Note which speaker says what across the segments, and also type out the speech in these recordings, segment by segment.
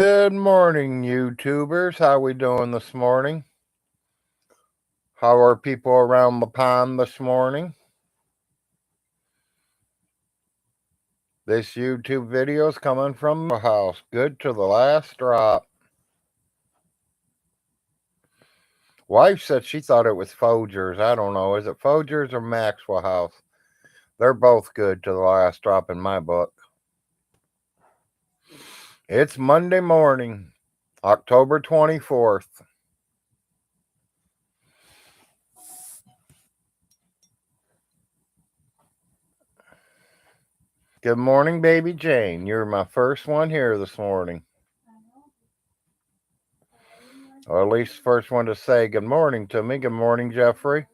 Speaker 1: Good morning, YouTubers. How we doing this morning? How are people around the pond this morning? This YouTube video is coming from the house. Good to the last drop. Wife said she thought it was Folgers. I don't know. Is it Folgers or Maxwell House? They're both good to the last drop in my book. It's Monday morning, October 24th. Good morning, baby Jane. You're my first one here this morning. Or at least first one to say good morning to me. Good morning, Jeffrey.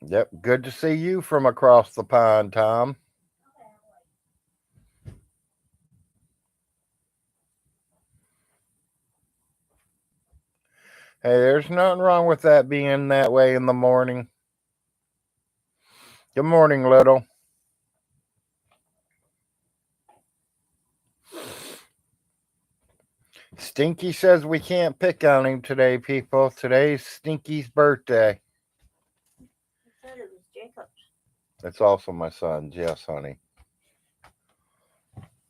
Speaker 1: Yep, good to see you from across the pond, Tom. Hey, there's nothing wrong with that being that way in the morning. Good morning, Little. Stinky says we can't pick on him today, people. Today's Stinky's birthday.
Speaker 2: I said it was Jacob's.
Speaker 1: It's also my son's. Yes, honey.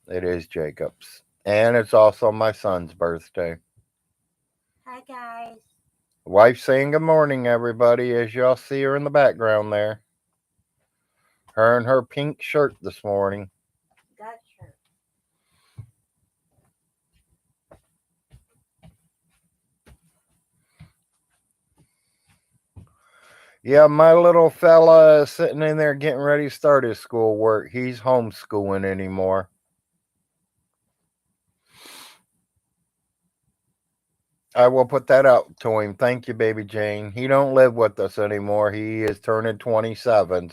Speaker 1: It is Jacob's. And it's also my son's birthday.
Speaker 2: Hi, guys.
Speaker 1: Wife saying good morning, everybody, as y'all see her in the background there. Her in her pink shirt this morning.
Speaker 2: Got shirt.
Speaker 1: Yeah, my little fella is sitting in there getting ready to start his schoolwork. He's homeschooling anymore. I will put that out to him. Thank you, baby Jane. He don't live with us anymore. He is turning 27.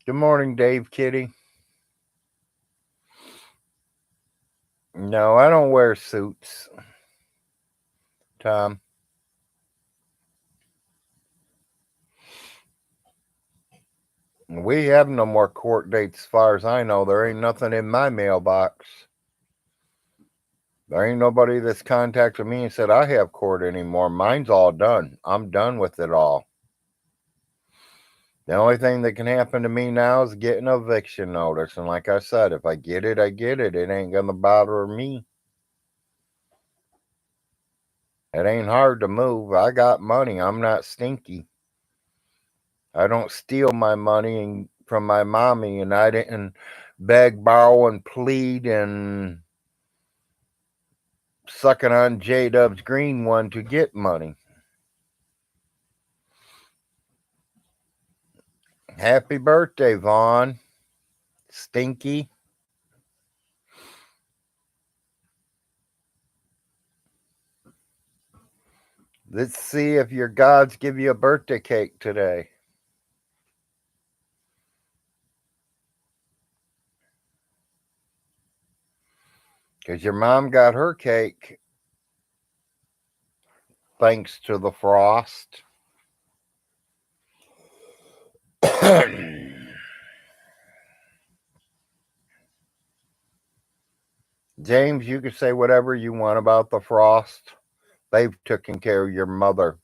Speaker 1: Good morning, Dave Kitty. No, I don't wear suits, Tom. We have no more court dates as far as I know. There ain't nothing in my mailbox. There ain't nobody that's contacted me and said I have court anymore. Mine's all done. I'm done with it all. The only thing that can happen to me now is get an eviction notice. And like I said, if I get it, I get it. It ain't going to bother me. It ain't hard to move. I got money. I'm not stinky. I don't steal my money from my mommy, and I didn't beg, borrow, and plead and sucking on J-Dub's green one to get money. Happy birthday, Vaughn. Stinky. Let's see if your gods give you a birthday cake today. Because your mom got her cake thanks to the frost. James, you can say whatever you want about the frost. They've taken care of your mother.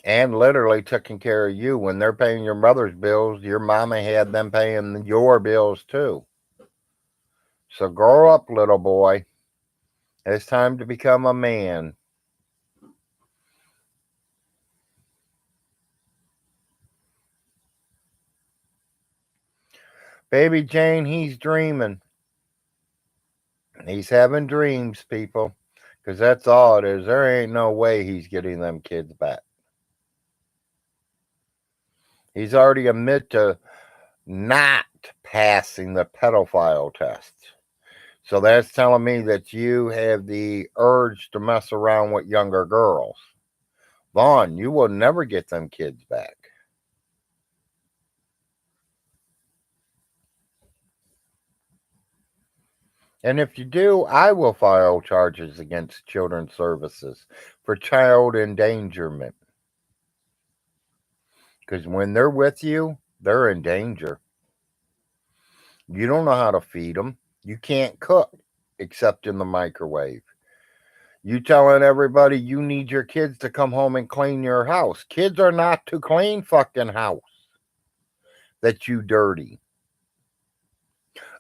Speaker 1: And literally taking care of you. When they're paying your mother's bills, your mama had them paying your bills too. So grow up, little boy. It's time to become a man. Baby Jane, he's dreaming. He's having dreams, people. Because that's all it is. There ain't no way he's getting them kids back. He's already admitted to not passing the pedophile test. So that's telling me that you have the urge to mess around with younger girls. Vaughn, you will never get them kids back. And if you do, I will file charges against Children's Services for child endangerment. Because when they're with you, they're in danger. You don't know how to feed them. You can't cook except in the microwave. You telling everybody you need your kids to come home and clean your house. Kids are not to clean fucking house that you dirty.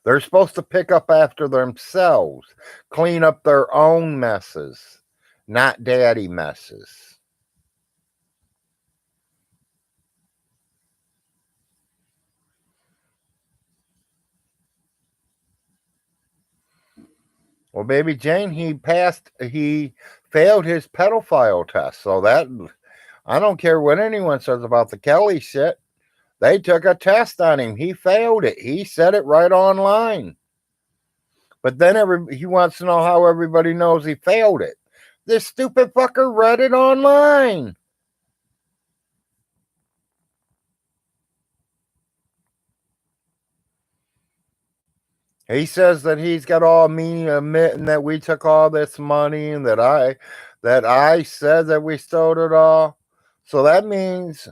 Speaker 1: They're supposed to pick up after themselves, clean up their own messes, not daddy messes. Well, baby Jane, he failed his pedophile test. So that, I don't care what anyone says about the Kelly shit. They took a test on him. He failed it. He said it right online. But then he wants to know how everybody knows he failed it. This stupid fucker read it online. He says that he's got all me admitting that we took all this money and that I said that we stole it all. So that means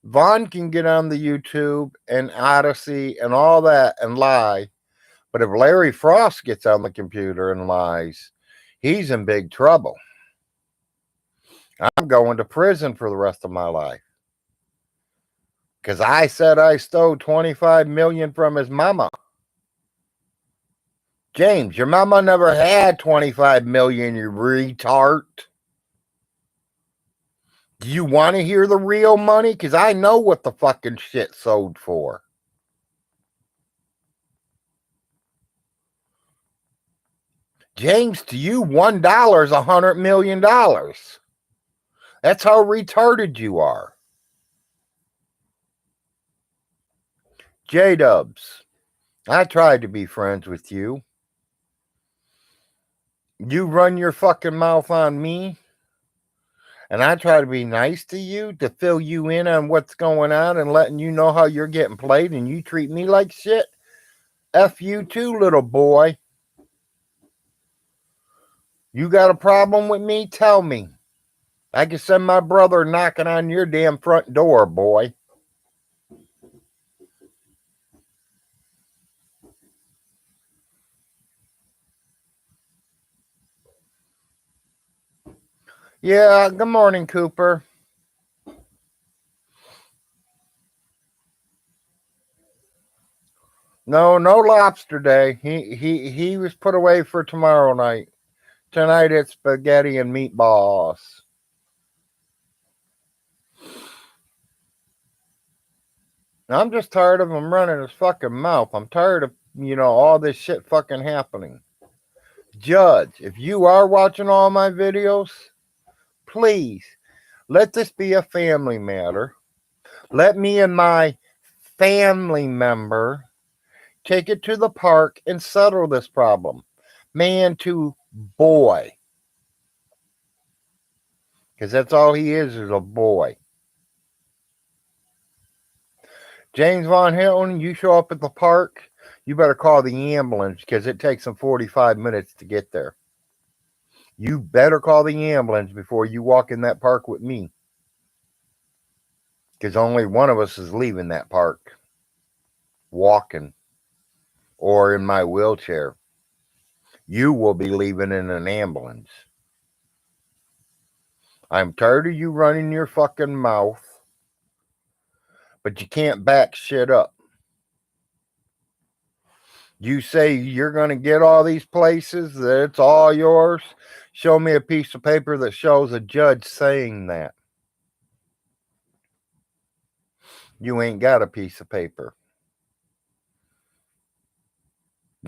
Speaker 1: Vaughn can get on the YouTube and Odyssey and all that and lie. But if Larry Frost gets on the computer and lies, he's in big trouble. I'm going to prison for the rest of my life. Because I said I stole $25 million from his mama. James, your mama never had $25 million, you retard. Do you want to hear the real money? Because I know what the fucking shit sold for. James, to you, $1 is $100 million. That's how retarded you are. J-Dubs, I tried to be friends with you. You run your fucking mouth on me, and I try to be nice to you to fill you in on what's going on and letting you know how you're getting played, and you treat me like shit. F you too, little boy. You got a problem with me? Tell me. I can send my brother knocking on your damn front door, boy. Yeah, good morning, Cooper. No lobster day. He was put away for tomorrow night. Tonight it's spaghetti and meatballs. I'm just tired of him running his fucking mouth. I'm tired of, all this shit fucking happening. Judge, if you are watching all my videos, please let this be a family matter. Let me and my family member take it to the park and settle this problem. Man to boy. Because that's all he is a boy. James Von Hilton, you show up at the park, you better call the ambulance because it takes them 45 minutes to get there. You better call the ambulance before you walk in that park with me. Because only one of us is leaving that park. Walking. Or in my wheelchair. You will be leaving in an ambulance. I'm tired of you running your fucking mouth. But you can't back shit up. You say you're going to get all these places, that it's all yours. Show me a piece of paper that shows a judge saying that. You ain't got a piece of paper.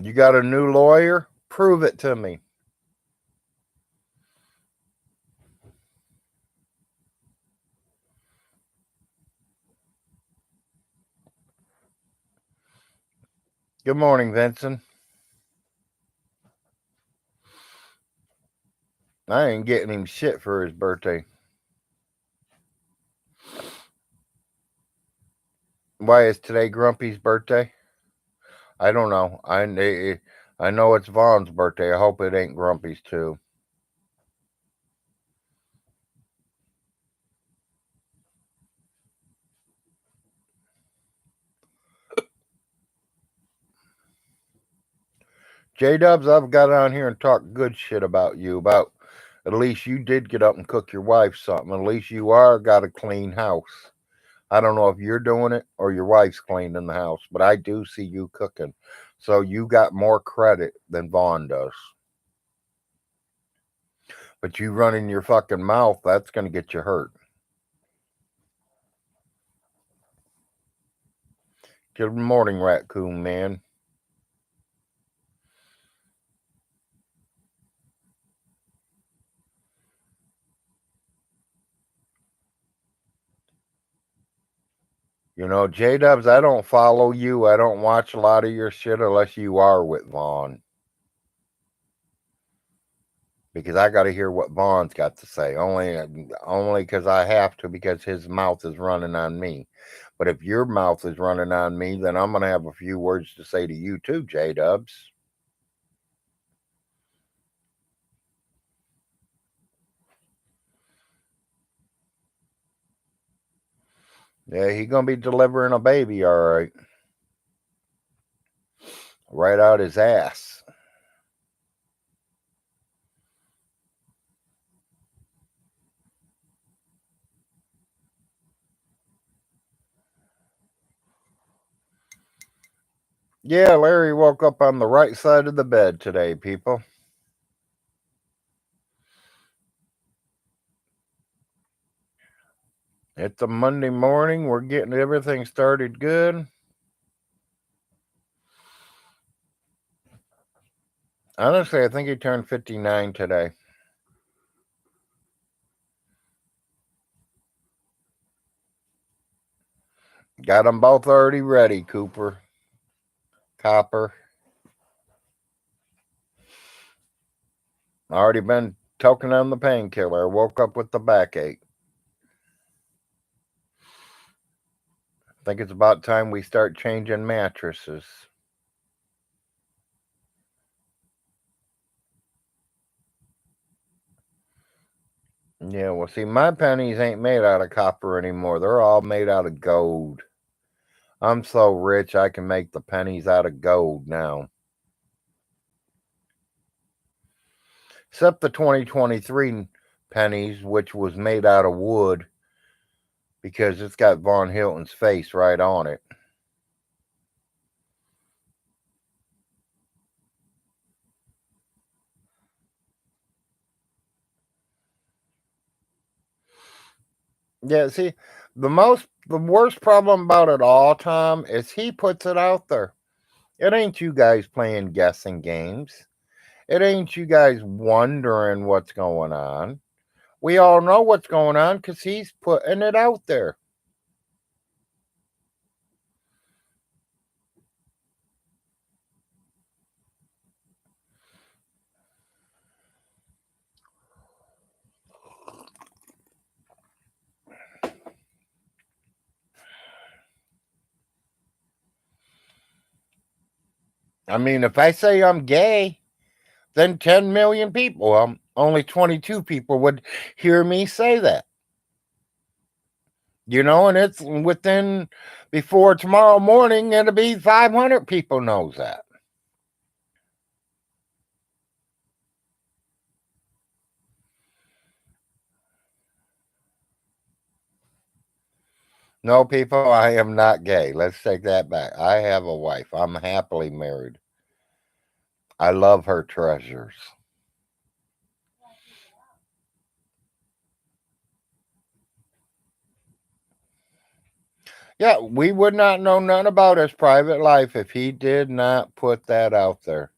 Speaker 1: You got a new lawyer? Prove it to me. Good morning, Vincent. I ain't getting him shit for his birthday. Why is today Grumpy's birthday? I don't know. I know it's Vaughn's birthday. I hope it ain't Grumpy's too. J Dubs, I've got on here and talked good shit about you. About at least you did get up and cook your wife something. At least you are got a clean house. I don't know if you're doing it or your wife's cleaning the house, but I do see you cooking. So you got more credit than Vaughn does. But you running your fucking mouth, that's going to get you hurt. Good morning, Raccoon Man. You know, J Dubs, I don't follow you. I don't watch a lot of your shit unless you are with Vaughn. Because I got to hear what Vaughn's got to say. Only because I have to, because his mouth is running on me. But if your mouth is running on me, then I'm going to have a few words to say to you too, J Dubs. Yeah, he going to be delivering a baby, all right. Right out his ass. Yeah, Larry woke up on the right side of the bed today, people. It's a Monday morning. We're getting everything started good. Honestly, I think he turned 59 today. Got them both already ready, Cooper. Copper. Already been toking on the painkiller. Woke up with the backache. Think it's about time we start changing mattresses. Yeah, well, see, my pennies ain't made out of copper anymore. They're all made out of gold. I'm so rich I can make the pennies out of gold now. Except the 2023 pennies, which was made out of wood because it's got Von Hilton's face right on it. Yeah, see, the worst problem about it all, Tom, is he puts it out there. It ain't you guys playing guessing games. It ain't you guys wondering what's going on. We all know what's going on because he's putting it out there. I mean, if I say I'm gay, then 10 million people, only 22 people would hear me say that. You know, and it's within, before tomorrow morning, it'll be 500 people knows that. No, people, I am not gay. Let's take that back. I have a wife. I'm happily married. I love her treasures. Yeah, we would not know none about his private life if he did not put that out there.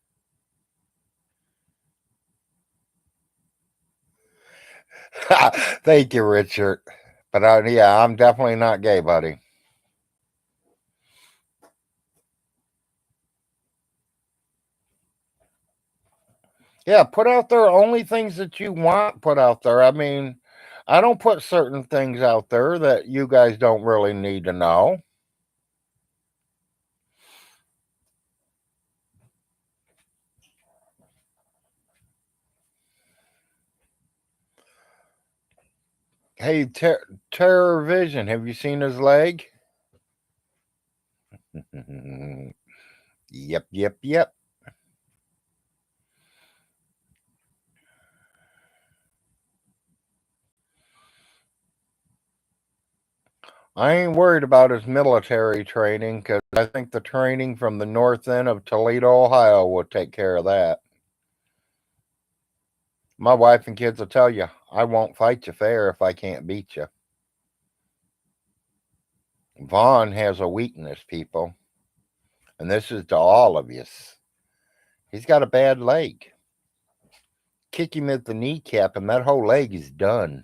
Speaker 1: Thank you, Richard. But yeah, I'm definitely not gay, buddy. Yeah, put out there only things that you want put out there. I mean, I don't put certain things out there that you guys don't really need to know. Hey, Terror Vision, have you seen his leg? Yep, yep, yep. I ain't worried about his military training because I think the training from the north end of Toledo, Ohio will take care of that. My wife and kids will tell you, I won't fight you fair if I can't beat you. Vaughn has a weakness, people, and this is to all of you. He's got a bad leg. Kick him at the kneecap, and that whole leg is done.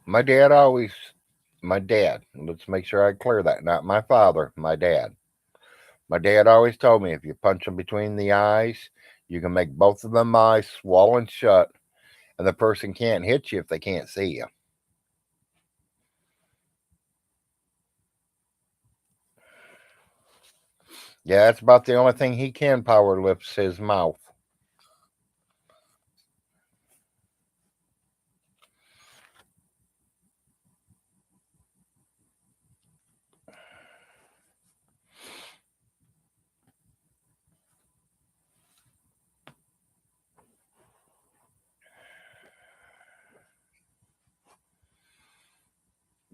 Speaker 1: My dad always, my dad, let's make sure I clear that, not my father, my dad. My dad always told me if you punch them between the eyes, you can make both of them eyes swollen shut, and the person can't hit you if they can't see you. Yeah, that's about the only thing he can power lifts his mouth.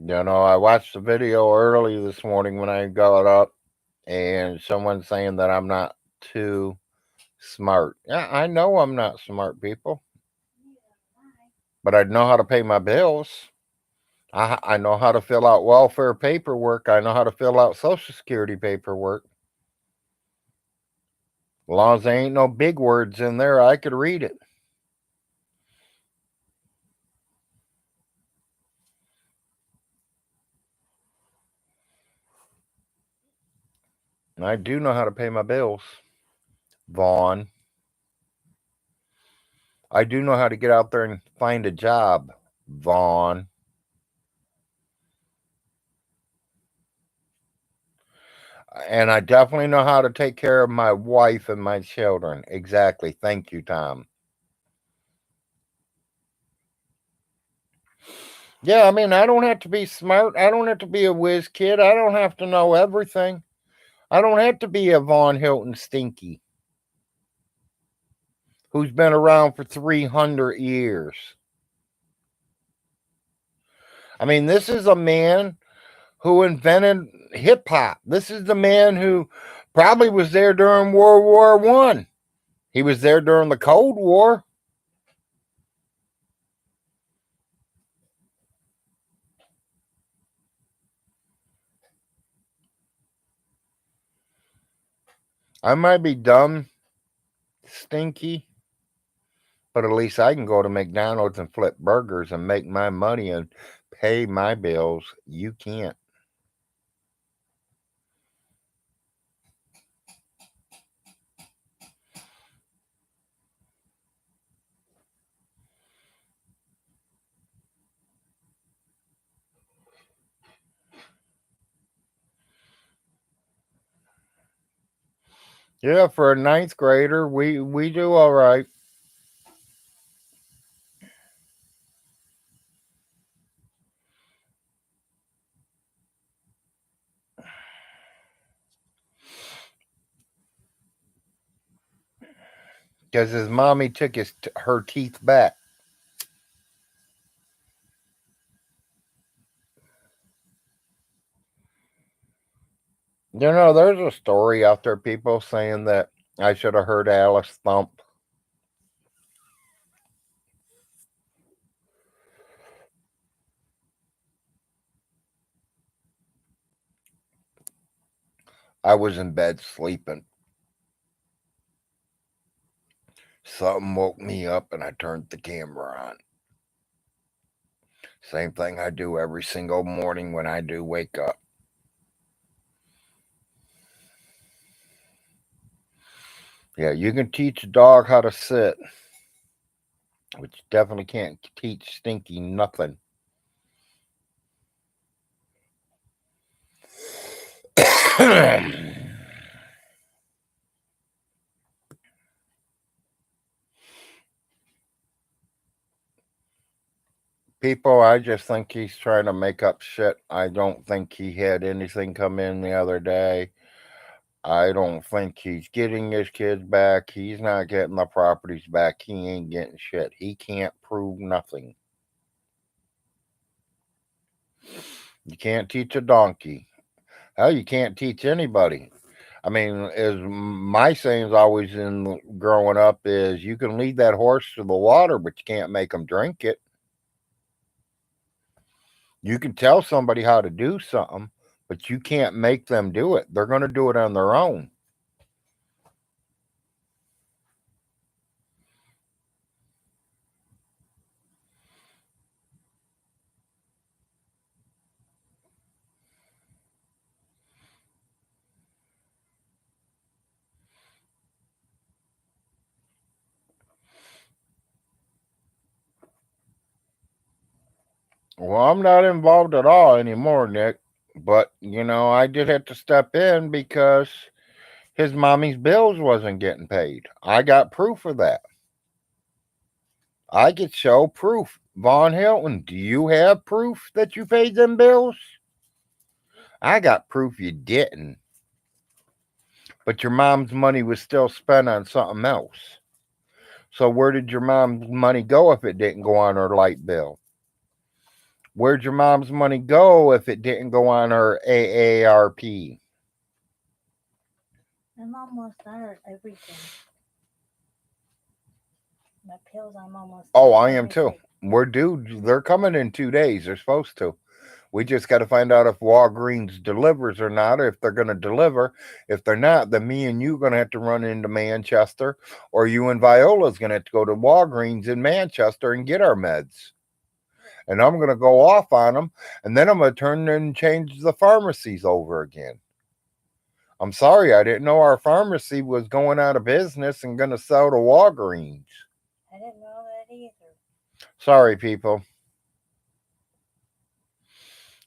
Speaker 1: You know, I watched the video early this morning when I got up, and someone saying that I'm not too smart. Yeah, I know I'm not smart, people, but I know how to pay my bills. I know how to fill out welfare paperwork. I know how to fill out Social Security paperwork. As long as there ain't no big words in there, I could read it. And I do know how to pay my bills, Vaughn. I do know how to get out there and find a job, Vaughn. And I definitely know how to take care of my wife and my children. Exactly. Thank you, Tom. Yeah, I mean, I don't have to be smart. I don't have to be a whiz kid. I don't have to know everything. I don't have to be a Von Hilton Stinky who's been around for 300 years. I mean, this is a man who invented hip hop. This is the man who probably was there during World War One. He was there during the Cold War. I might be dumb, stinky, but at least I can go to McDonald's and flip burgers and make my money and pay my bills. You can't. Yeah, for a ninth grader, we do all right. Because his mommy took her teeth back. You know, there's a story out there, people saying that I should have heard Alice thump. I was in bed sleeping. Something woke me up and I turned the camera on. Same thing I do every single morning when I do wake up. Yeah, you can teach a dog how to sit, but you definitely can't teach Stinky nothing. People, I just think he's trying to make up shit. I don't think he had anything come in the other day. I don't think he's getting his kids back. He's not getting the properties back. He ain't getting shit. He can't prove nothing. You can't teach a donkey. Hell, you can't teach anybody. I mean, as my saying's always in growing up is you can lead that horse to the water, but you can't make them drink it. You can tell somebody how to do something, but you can't make them do it. They're going to do it on their own. Well, I'm not involved at all anymore, Nick. But, I did have to step in because his mommy's bills wasn't getting paid. I got proof of that. I could show proof. Von Hilton, do you have proof that you paid them bills? I got proof you didn't. But your mom's money was still spent on something else. So where did your mom's money go if it didn't go on her light bill? Where'd your mom's money go if it didn't go on her AARP?
Speaker 2: I'm almost done with everything. My pills, I'm almost done.
Speaker 1: Oh, I am too. We're due. They're coming in 2 days. They're supposed to. We just got to find out if Walgreens delivers or not, or if they're going to deliver. If they're not, then me and you are going to have to run into Manchester, or you and Viola's going to have to go to Walgreens in Manchester and get our meds. And I'm going to go off on them, and then I'm going to turn and change the pharmacies over again. I'm sorry, I didn't know our pharmacy was going out of business and going to sell to Walgreens.
Speaker 2: I didn't know that either.
Speaker 1: Sorry, people.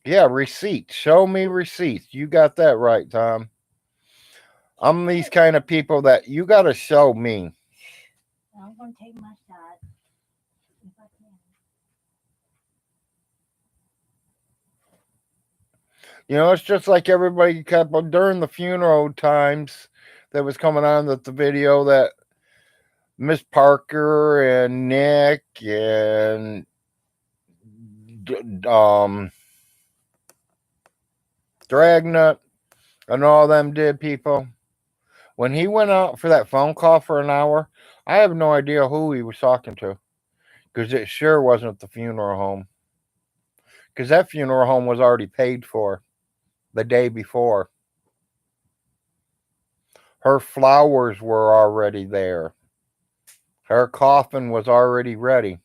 Speaker 1: Yeah, receipts. Show me receipts. You got that right, Tom. I'm these kind of people that you got to show me.
Speaker 2: I'm going to take my shot. If I can.
Speaker 1: It's just like everybody kept on during the funeral times that was coming on the video that Miss Parker and Nick and Dragnet and all them did, people. When he went out for that phone call for an hour, I have no idea who he was talking to because it sure wasn't the funeral home. Because that funeral home was already paid for the day before. Her flowers were already there. Her coffin was already ready.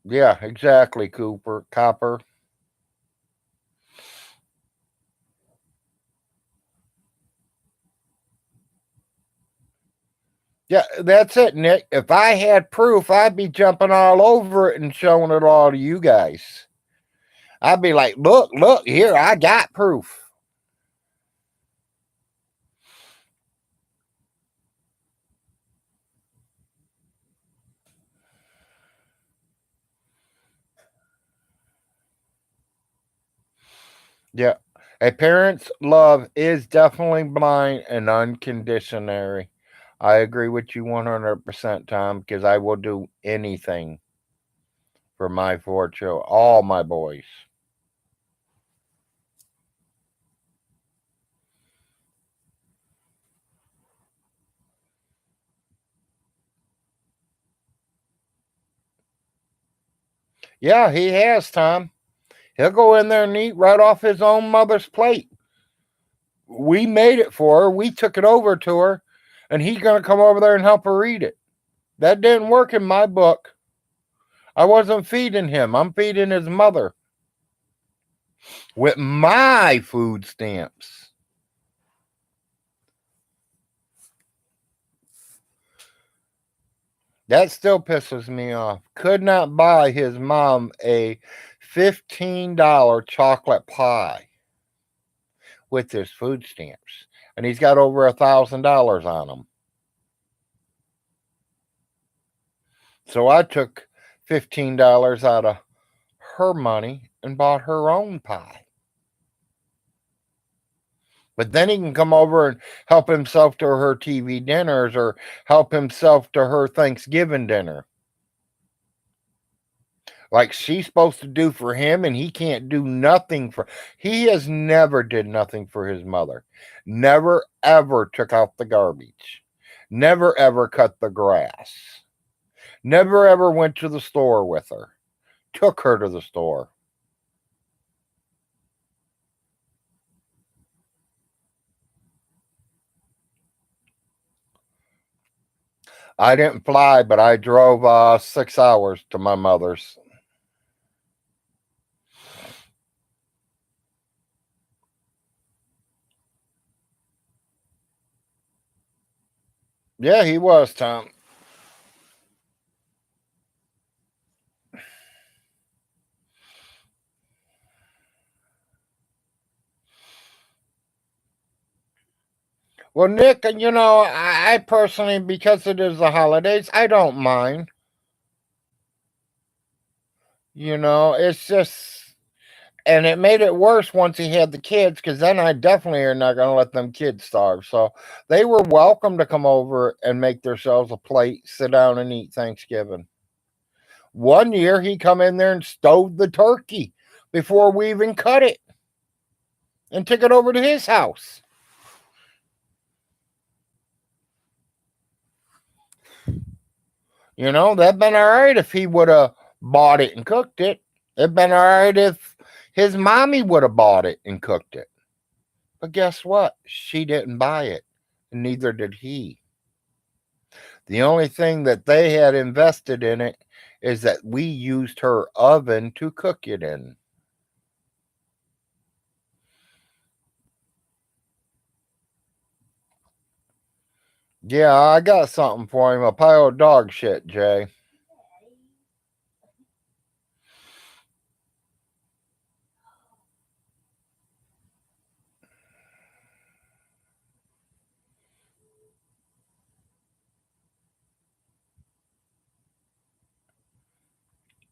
Speaker 1: Yeah, exactly, Copper. Yeah, that's it, Nick. If I had proof, I'd be jumping all over it and showing it all to you guys. I'd be like, look, here, I got proof. Yeah. A parent's love is definitely blind and unconditional. I agree with you 100%, Tom, because I will do anything for my 4 children, all my boys. Yeah, he has, Tom. He'll go in there and eat right off his own mother's plate. We made it for her. We took it over to her, and he's going to come over there and help her eat it. That didn't work in my book. I wasn't feeding him. I'm feeding his mother with my food stamps. That still pisses me off. Could not buy his mom a $15 chocolate pie with his food stamps. And he's got over $1,000 on him. So I took $15 out of her money and bought her own pie. But then he can come over and help himself to her TV dinners or help himself to her Thanksgiving dinner. Like she's supposed to do for him, and he can't do nothing for. He has never did nothing for his mother. Never ever took out the garbage. Never ever cut the grass. Never ever went to the store with her. Took her to the store. I didn't fly, but I drove 6 hours to my mother's. Yeah, he was, Tom. Well, Nick, I personally, because it is the holidays, I don't mind. It's just, and it made it worse once he had the kids, because then I definitely are not going to let them kids starve. So they were welcome to come over and make themselves a plate, sit down and eat Thanksgiving. One year he come in there and stowed the turkey before we even cut it and took it over to his house. That'd been all right if he would have bought it and cooked it. It'd been all right if his mommy would have bought it and cooked it. But guess what? She didn't buy it, and neither did he. The only thing that they had invested in it is that we used her oven to cook it in. Yeah, I got something for him. A pile of dog shit, Jay.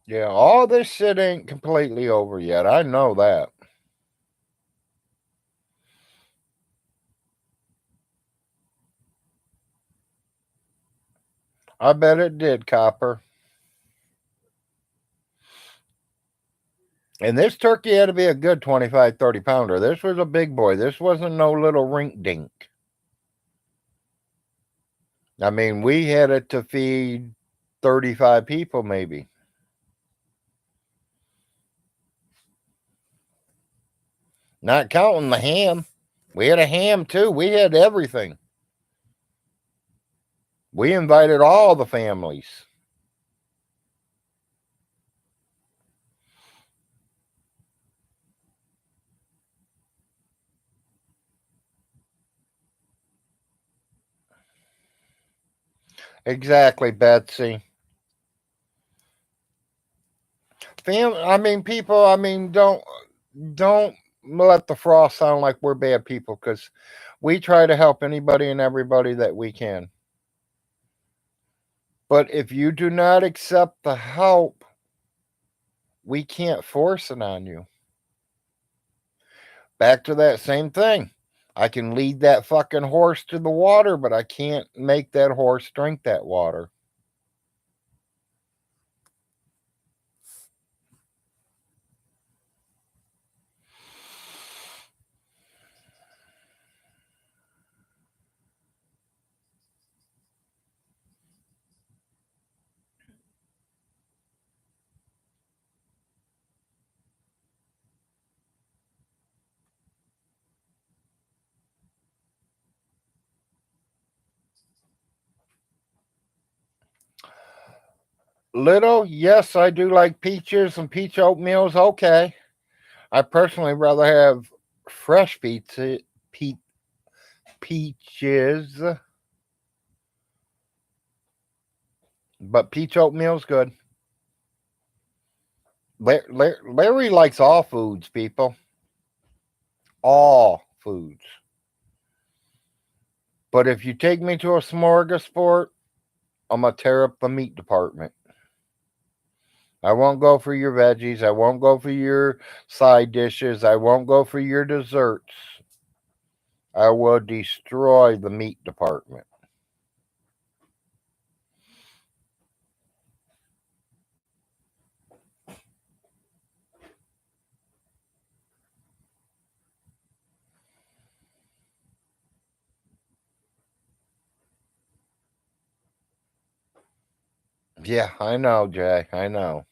Speaker 1: Yeah, all this shit ain't completely over yet. I know that. I bet it did, Copper. And this turkey had to be a good 25, 30 pounder. This was a big boy. This wasn't no little rink dink. I mean, we had it to feed 35 people, maybe. Not counting the ham. We had a ham too. We had everything. We invited all the families. Exactly, Betsy. I mean, people. I mean, don't let the frost sound like we're bad people, because we try to help anybody and everybody that we can. But if you do not accept the help, we can't force it on you. Back to that same thing. I can lead that fucking horse to the water, but I can't make that horse drink that water. Little, yes, I do like peaches and peach oatmeal's okay. I personally rather have fresh peaches, but peach oatmeal's good. Larry likes all foods, people. All foods. But if you take me to a smorgasbord, I'm going to tear up the meat department. I won't go for your veggies. I won't go for your side dishes. I won't go for your desserts. I will destroy the meat department. Yeah, I know, Jay. I know.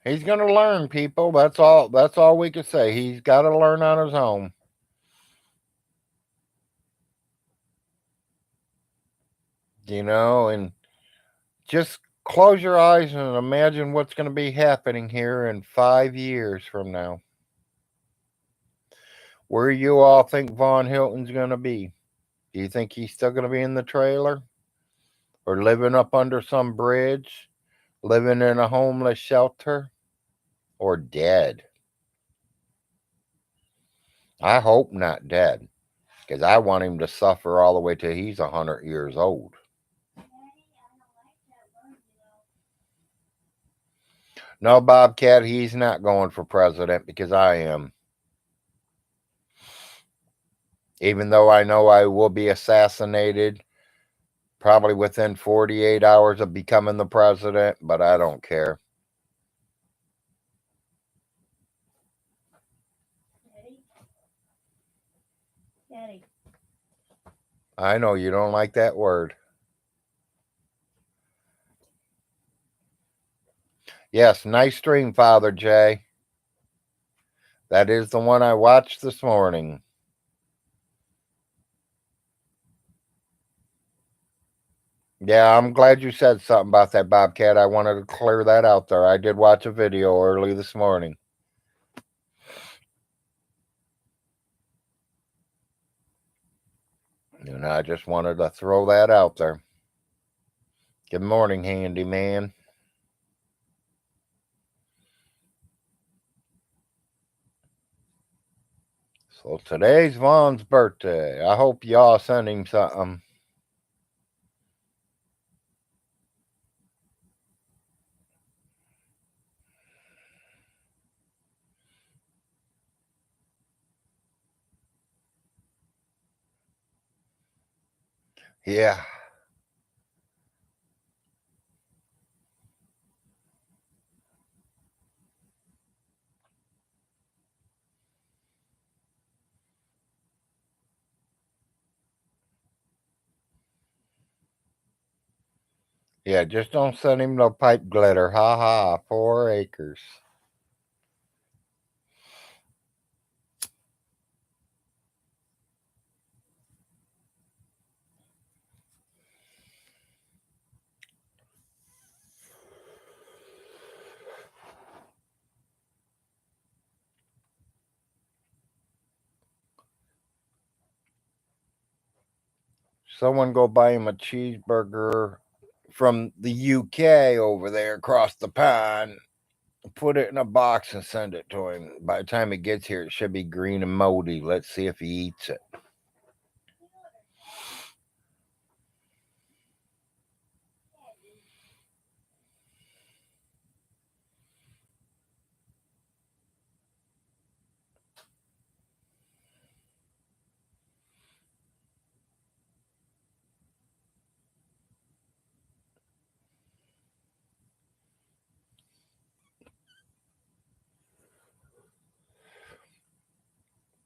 Speaker 1: He's going to learn, people. That's all. That's all we can say. He's got to learn on his own. And just close your eyes and imagine what's going to be happening here in 5 years from now. Where you all think Von Hilton's going to be? Do you think he's still going to be in the trailer? Or living up under some bridge? Living in a homeless shelter? Or dead? I hope not dead. Because I want him to suffer all the way till he's 100 years old. No, Bobcat, he's not going for president because I am. Even though I know I will be assassinated probably within 48 hours of becoming the president, but I don't care.
Speaker 2: Daddy.
Speaker 1: I know you don't like that word. Yes, nice stream, Father Jay. That is the one I watched this morning. Yeah, I'm glad you said something about that, Bobcat. I wanted to clear that out there. I did watch a video early this morning. And I just wanted to throw that out there. Good morning, handyman. So today's Von's birthday. I hope y'all sent him something. Yeah. Yeah, just don't send him no pipe glitter. Ha ha, 4 acres. Someone go buy him a cheeseburger from the UK over there across the pond. Put it in a box and send it to him. By the time it gets here, it should be green and moldy. Let's see if he eats it.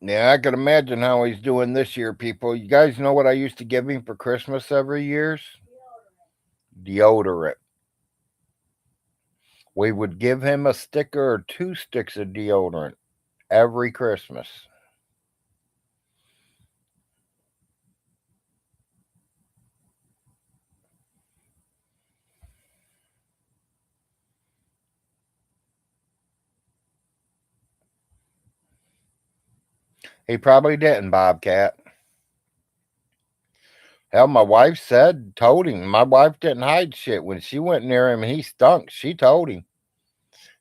Speaker 1: Yeah, I can imagine how he's doing this year, people. You guys know what I used to give him for Christmas every year? Deodorant. We would give him a sticker or 2 sticks of deodorant every Christmas. He probably didn't, Bobcat. Hell, my wife told him. My wife didn't hide shit. When she went near him and he stunk, she told him,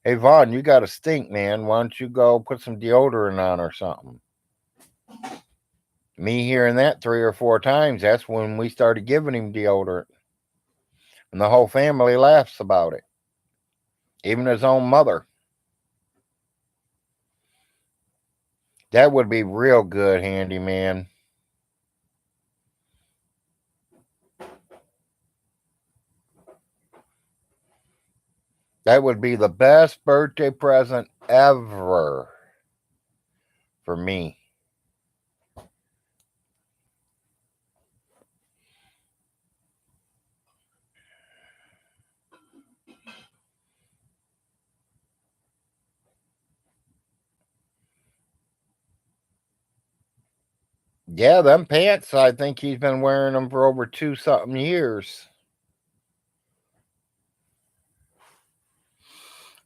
Speaker 1: "Hey, Vaughn, you got a stink, man. Why don't you go put some deodorant on or something?" Me hearing that 3 or 4 times, that's when we started giving him deodorant. And the whole family laughs about it. Even his own mother. That would be real good, handyman. That would be the best birthday present ever for me. Yeah, them pants, I think he's been wearing them for over 2-something years.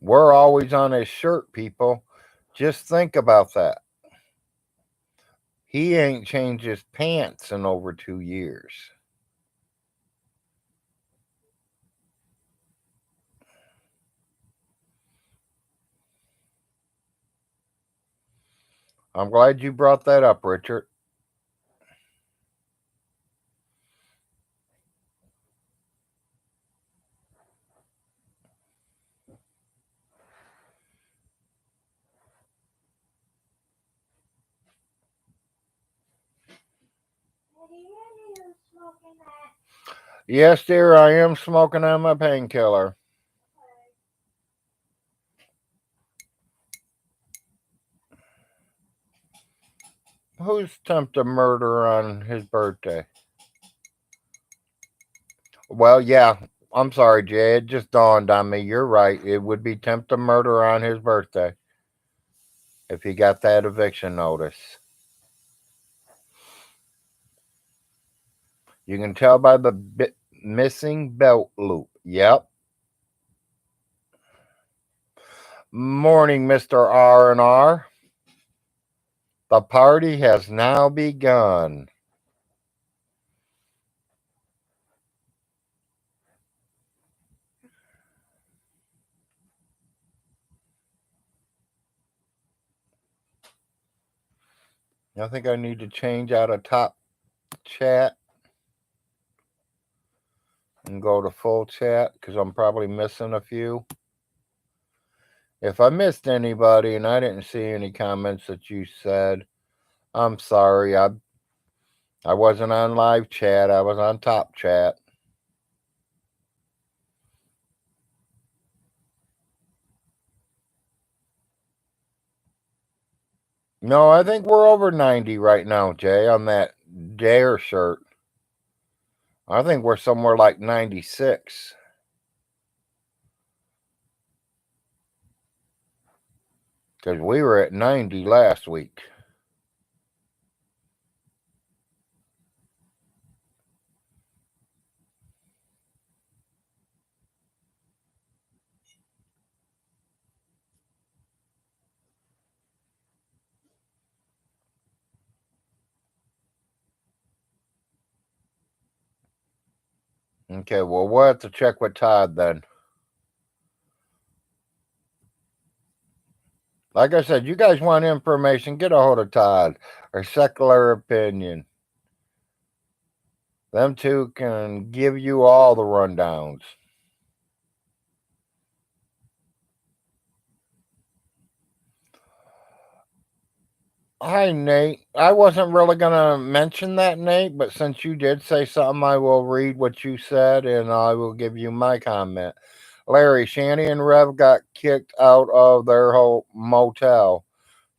Speaker 1: We're always on his shirt, people. Just think about that. He ain't changed his pants in over 2 years. I'm glad you brought that up, Richard. Yes, dear, I am smoking on my painkiller. Who's attempted murder on his birthday? Well, yeah, I'm sorry, Jay. It just dawned on me. You're right. It would be attempted murder on his birthday if he got that eviction notice. You can tell by the missing belt loop. Yep. Morning, Mr. R&R. The party has now begun. I think I need to change out of top chat and go to full chat because I'm probably missing a few. If I missed anybody and I didn't see any comments that you said, I'm sorry. I wasn't on live chat. I was on top chat. No, I think we're over 90 right now, Jay, on that Dare shirt. I think we're somewhere like 96. Because we were at 90 last week. Okay, well, we'll have to check with Todd then. Like I said, you guys want information, get a hold of Todd or Secular Opinion. Them two can give you all the rundowns. Hi, Nate. I wasn't really going to mention that, Nate, but since you did say something, I will read what you said and I will give you my comment. Larry, Shanny and Rev got kicked out of their whole motel.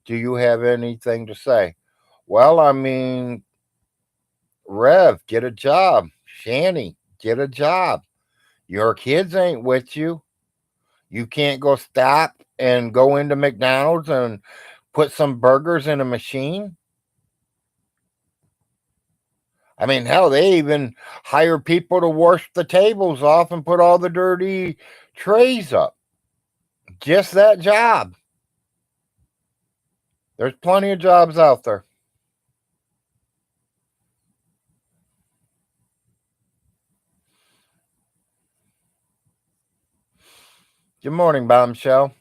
Speaker 1: Do you have anything to say? Well, I mean, Rev, get a job. Shanny, get a job. Your kids ain't with you. You can't go stop and go into McDonald's and put some burgers in a machine. I mean, hell, they even hire people to wash the tables off and put all the dirty trays up. Just that job. There's plenty of jobs out there. Good morning, Bombshell.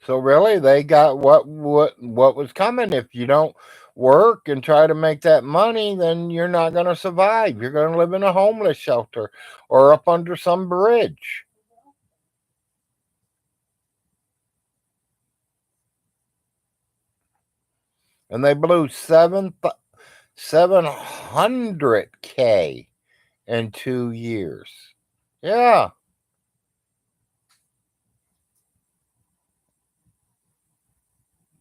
Speaker 1: So really, they got what was coming. If you don't work and try to make that money, then you're not going to survive. You're going to live in a homeless shelter or up under some bridge. And they blew 700K in 2 years. Yeah.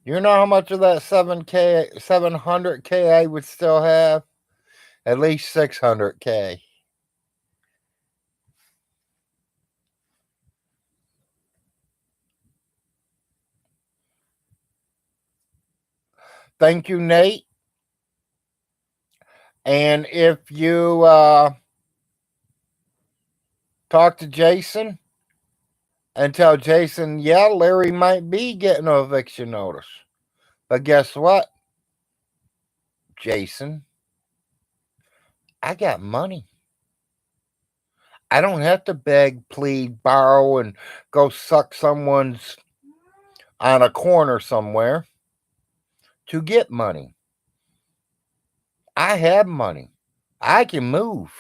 Speaker 1: You know how much of that 700K I would still have? At least 600K. Thank you, Nate. And if you talk to Jason and tell Jason, yeah, Larry might be getting an eviction notice. But guess what, Jason? I got money. I don't have to beg, plead, borrow, and go suck someone's on a corner somewhere to get money. I have money. I can move.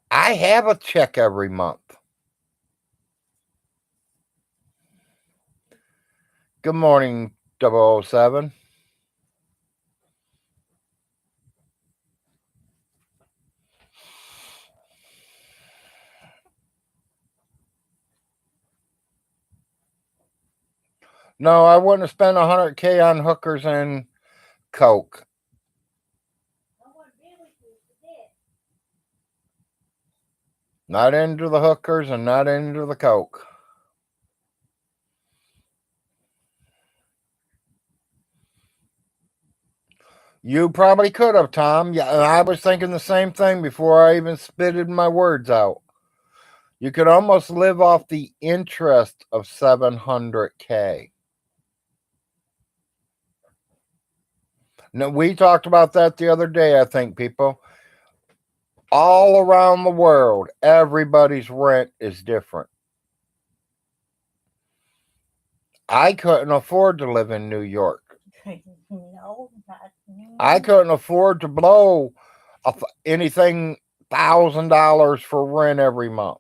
Speaker 1: I have a check every month. Good morning, 007. No, I wouldn't have spent 100K on hookers and coke. Not into the hookers and not into the coke. You probably could have, Tom. Yeah, I was thinking the same thing before I even spitted my words out. You could almost live off the interest of 700K. Now, we talked about that the other day, I think, people. All around the world, everybody's rent is different. I couldn't afford to live in New York.
Speaker 2: No, not
Speaker 1: I couldn't afford to blow anything $1,000 for rent every month.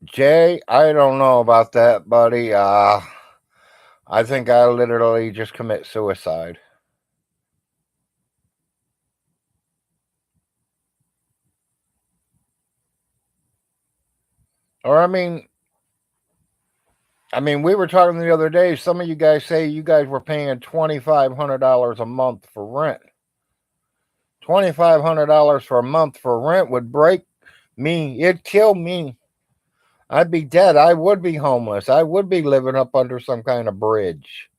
Speaker 1: Jay, I don't know about that, buddy. I think I literally just commit suicide. Or we were talking the other day. Some of you guys say you guys were paying $2,500 a month for rent. $2,500 for a month for rent would break me. It'd kill me. I'd be dead. I would be homeless. I would be living up under some kind of bridge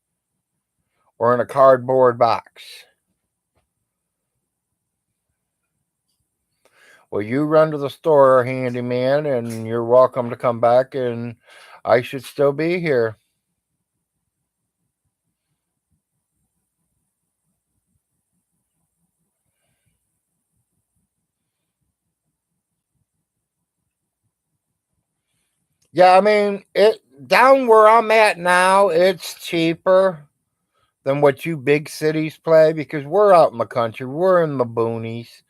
Speaker 1: or in a cardboard box. Well, you run to the store, handyman, and you're welcome to come back, and I should still be here. Yeah, it down where I'm at now, it's cheaper than what you big cities play because we're out in the country, we're in the boonies.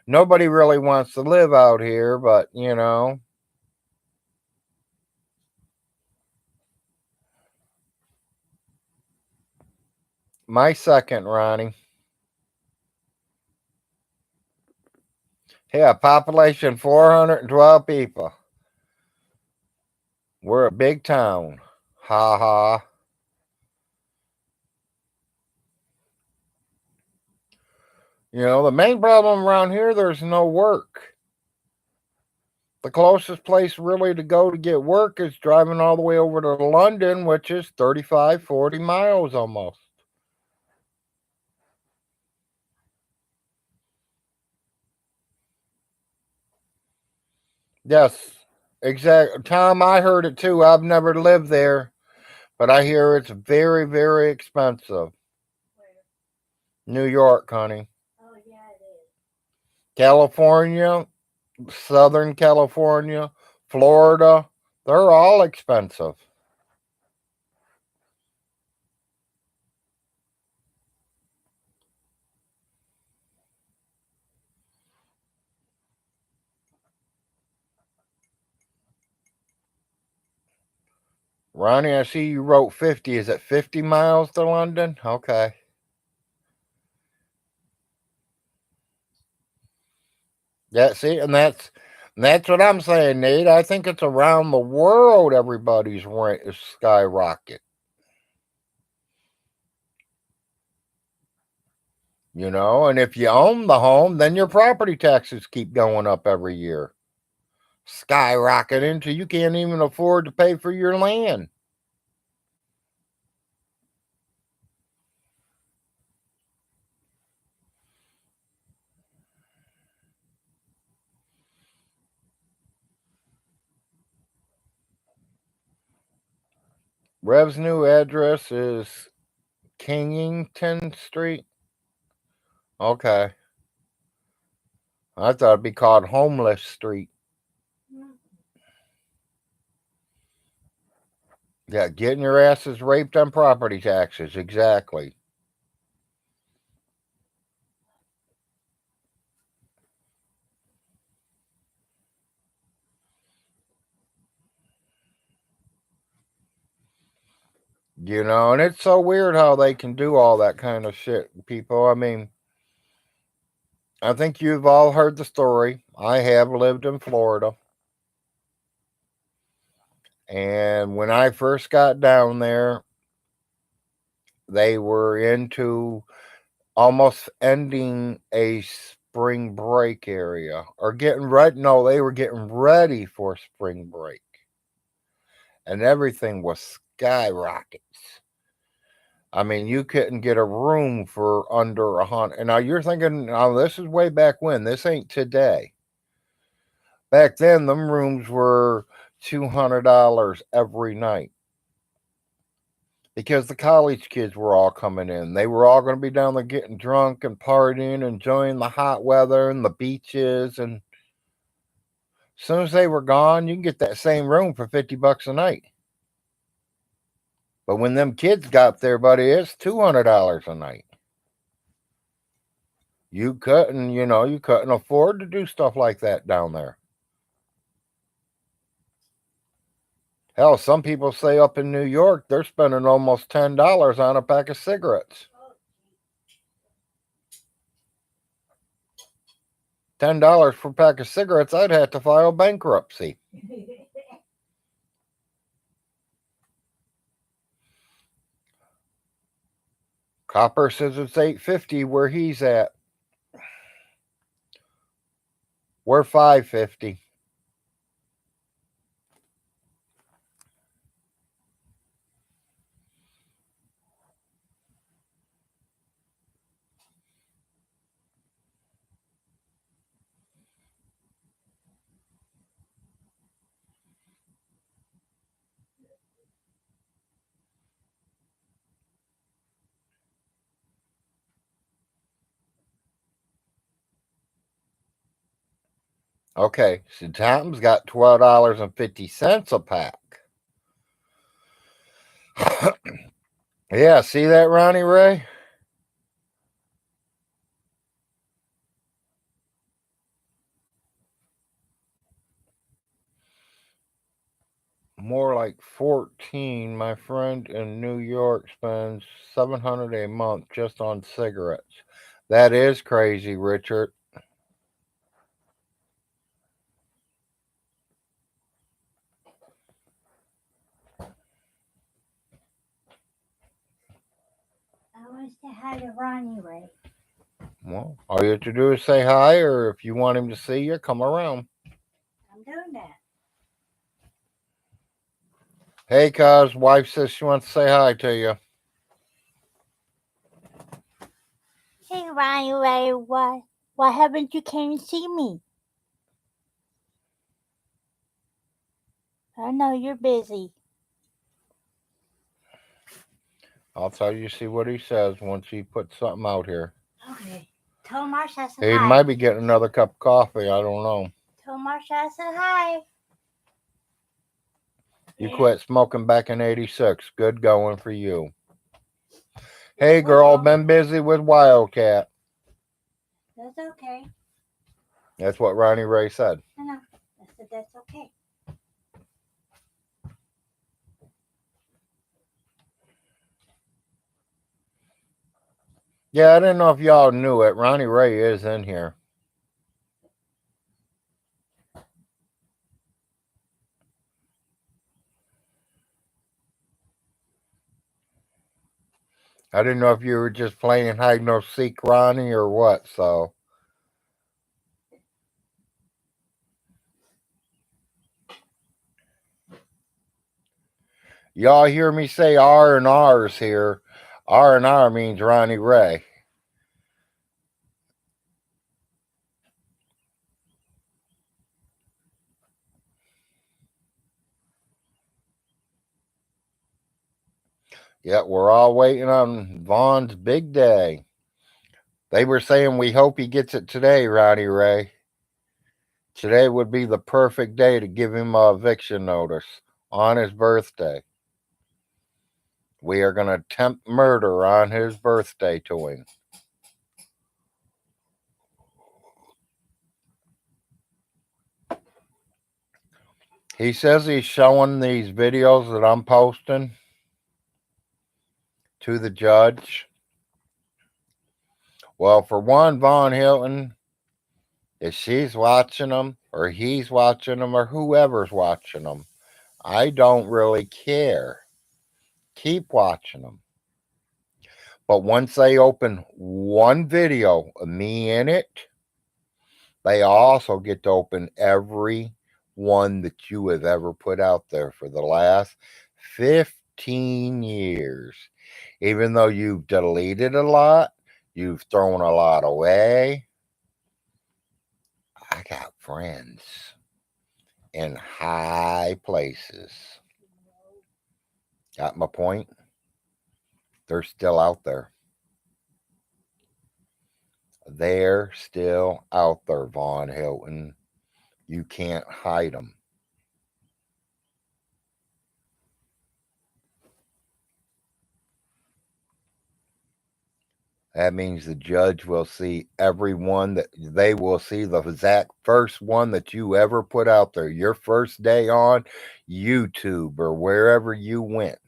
Speaker 1: Nobody really wants to live out here, but my second, Ronnie. Yeah, population 412 people. We're a big town. Ha ha. The main problem around here, there's no work. The closest place really to go to get work is driving all the way over to London, which is 35, 40 miles almost. Yes, exactly. Tom, I heard it too. I've never lived there, but I hear it's very, very expensive.
Speaker 2: Where?
Speaker 1: New York, honey.
Speaker 2: Oh, yeah, it is.
Speaker 1: California, Southern California, Florida, they're all expensive. Ronnie, I see you wrote 50. Is it 50 miles to London? Okay. Yeah, see, and that's what I'm saying, Nate. I think it's around the world everybody's rent is skyrocket. And if you own the home, then your property taxes keep going up every year. Skyrocket until you can't even afford to pay for your land. Rev's new address is Kingington Street. Okay. I thought it'd be called Homeless Street.
Speaker 2: Mm.
Speaker 1: Yeah, getting your asses raped on property taxes. Exactly. And it's so weird how they can do all that kind of shit, people. I mean, I think you've all heard the story. I have lived in Florida. And when I first got down there, they were into almost ending a spring break area or getting ready. No, they were getting ready for spring break. And everything was skyrockets. I mean, you couldn't get a room for under 100. And now you're thinking, now this is way back when. This ain't today. Back then, them rooms were $200 every night because the college kids were all coming in. They were all going to be down there getting drunk and partying, enjoying the hot weather and the beaches. And as soon as they were gone, you can get that same room for $50 a night. But when them kids got there, buddy, it's $200 a night. You couldn't afford to do stuff like that down there. Hell, some people say up in New York they're spending almost $10 on a pack of cigarettes. $10 for a pack of cigarettes, I'd have to file bankruptcy. Copper says it's 850 where he's at. We're 550. Okay, so Tom's got $12.50 a pack. Yeah, see that, Ronnie Ray? More like 14. My friend in New York spends 700 a month just on cigarettes. That is crazy, Richard.
Speaker 2: I want to say hi to Ronnie Ray.
Speaker 1: Well, all you have to do is say hi, or if you want him to see you, come around.
Speaker 2: I'm doing that.
Speaker 1: Hey, cuz, wife says she wants to say hi to you.
Speaker 2: Hey, Ronnie Ray, why haven't you came to see me? I know you're busy.
Speaker 1: I'll tell you, see what he says once he puts something out here.
Speaker 2: Okay. Tell Marsha I said
Speaker 1: He
Speaker 2: hi.
Speaker 1: might be getting another cup of coffee. I don't know.
Speaker 2: Tell Marsha I said hi.
Speaker 1: You
Speaker 2: Yeah.
Speaker 1: quit smoking back in '86. Good going for you. Hey, girl, been busy with Wildcat.
Speaker 2: That's okay.
Speaker 1: That's what Ronnie Ray said.
Speaker 2: I know. I said that's okay.
Speaker 1: Yeah, I didn't know if y'all knew it. Ronnie Ray is in here. I didn't know if you were just playing hide no seek, Ronnie, or what. So, y'all hear me say R and R's here. R and R means Ronnie Ray. Yet we're all waiting on Vaughn's big day. They were saying we hope he gets it today, Ronnie Ray. Today would be the perfect day to give him a eviction notice on his birthday. We are going to attempt murder on his birthday to him. He says he's showing these videos that I'm posting to the judge. Well, for one, Vaughn Hilton, if she's watching them or he's watching them or whoever's watching them, I don't really care. Keep watching them. But once they open one video of me in it, they also get to open every one that you have ever put out there for the last 15 years. Even though you've deleted a lot, you've thrown a lot away. I got friends in high places. Got my point? They're still out there. They're still out there, Vaughn Hilton. You can't hide them. That means the judge will see everyone that they will see the exact first one that you ever put out there, your first day on YouTube or wherever you went.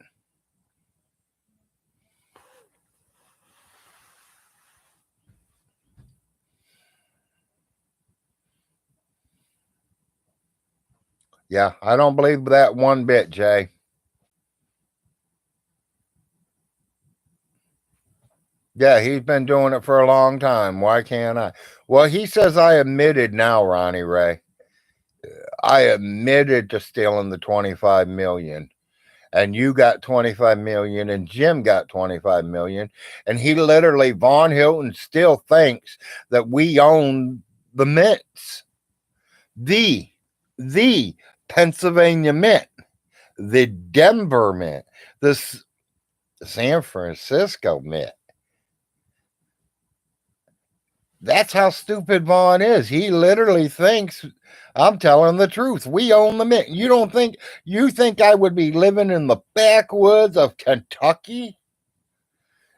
Speaker 1: Yeah, I don't believe that one bit, Jay. Yeah, he's been doing it for a long time. Why can't I? Well, he says I admitted now, Ronnie Ray. I admitted to stealing the 25 million. And you got 25 million and Jim got 25 million. And he literally, Vaughn Hilton still thinks that we own the mints. The Pennsylvania Mint, the Denver Mint, the San Francisco Mint. That's how stupid Vaughn is. He literally thinks I'm telling the truth. We own the mint. You think I would be living in the backwoods of Kentucky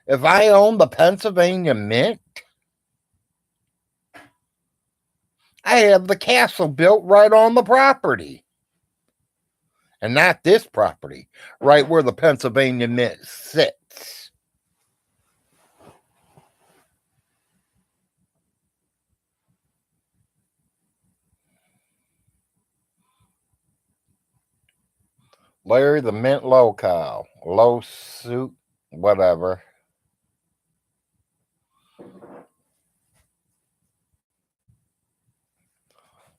Speaker 1: if I owned the Pennsylvania Mint? I have the castle built right on the property. And not this property, right where the Pennsylvania Mint sits. Larry the Mint Locale, low suit, whatever.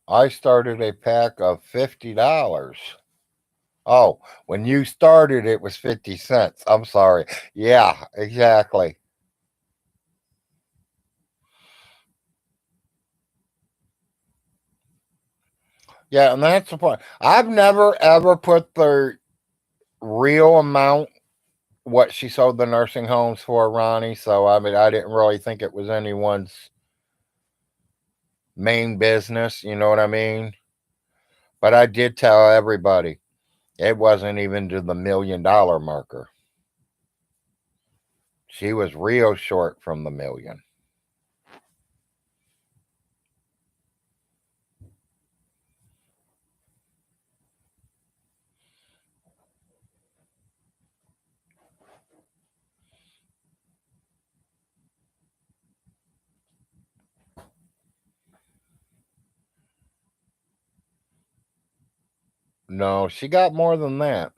Speaker 1: I started a pack of $50. Oh, when you started, it was 50 cents. I'm sorry. Yeah, exactly. Yeah, and that's the point. I've never ever put the real amount what she sold the nursing homes for, Ronnie. So I mean, I didn't really think it was anyone's main business. You know what I mean? But I did tell everybody it wasn't even to the $1 million marker. She was real short from the million. No, she got more than that.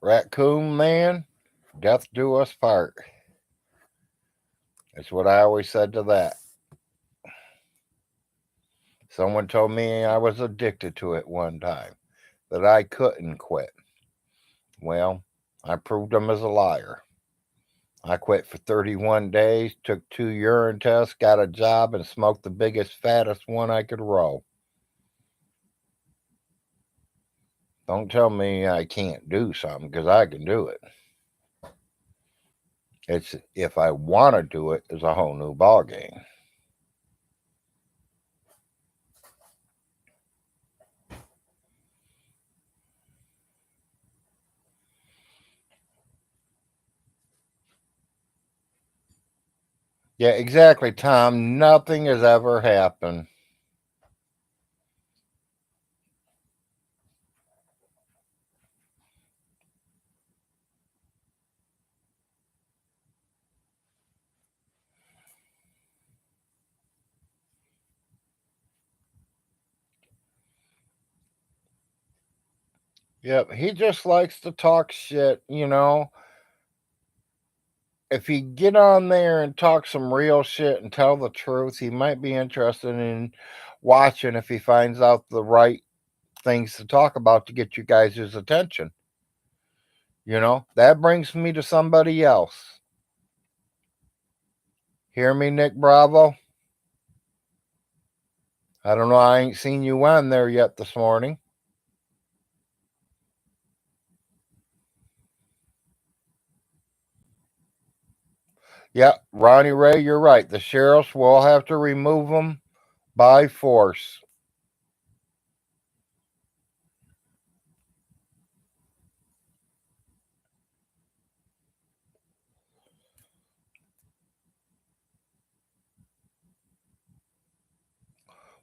Speaker 1: Raccoon man, death do us part. That's what I always said to that. Someone told me I was addicted to it one time, that I couldn't quit. Well, I proved them as a liar. I quit for 31 days, took 2 urine tests, got a job, and smoked the biggest, fattest one I could roll. Don't tell me I can't do something, because I can do it. It's if I want to do it, is a whole new ball game. Yeah, exactly, Tom. Nothing has ever happened. Yep, he just likes to talk shit. If he get on there and talk some real shit and tell the truth, he might be interested in watching if he finds out the right things to talk about to get you guys' attention. That brings me to somebody else. Hear me, Nick Bravo? I don't know. I ain't seen you on there yet this morning. Yeah, Ronnie Ray, you're right. The sheriffs will have to remove them by force.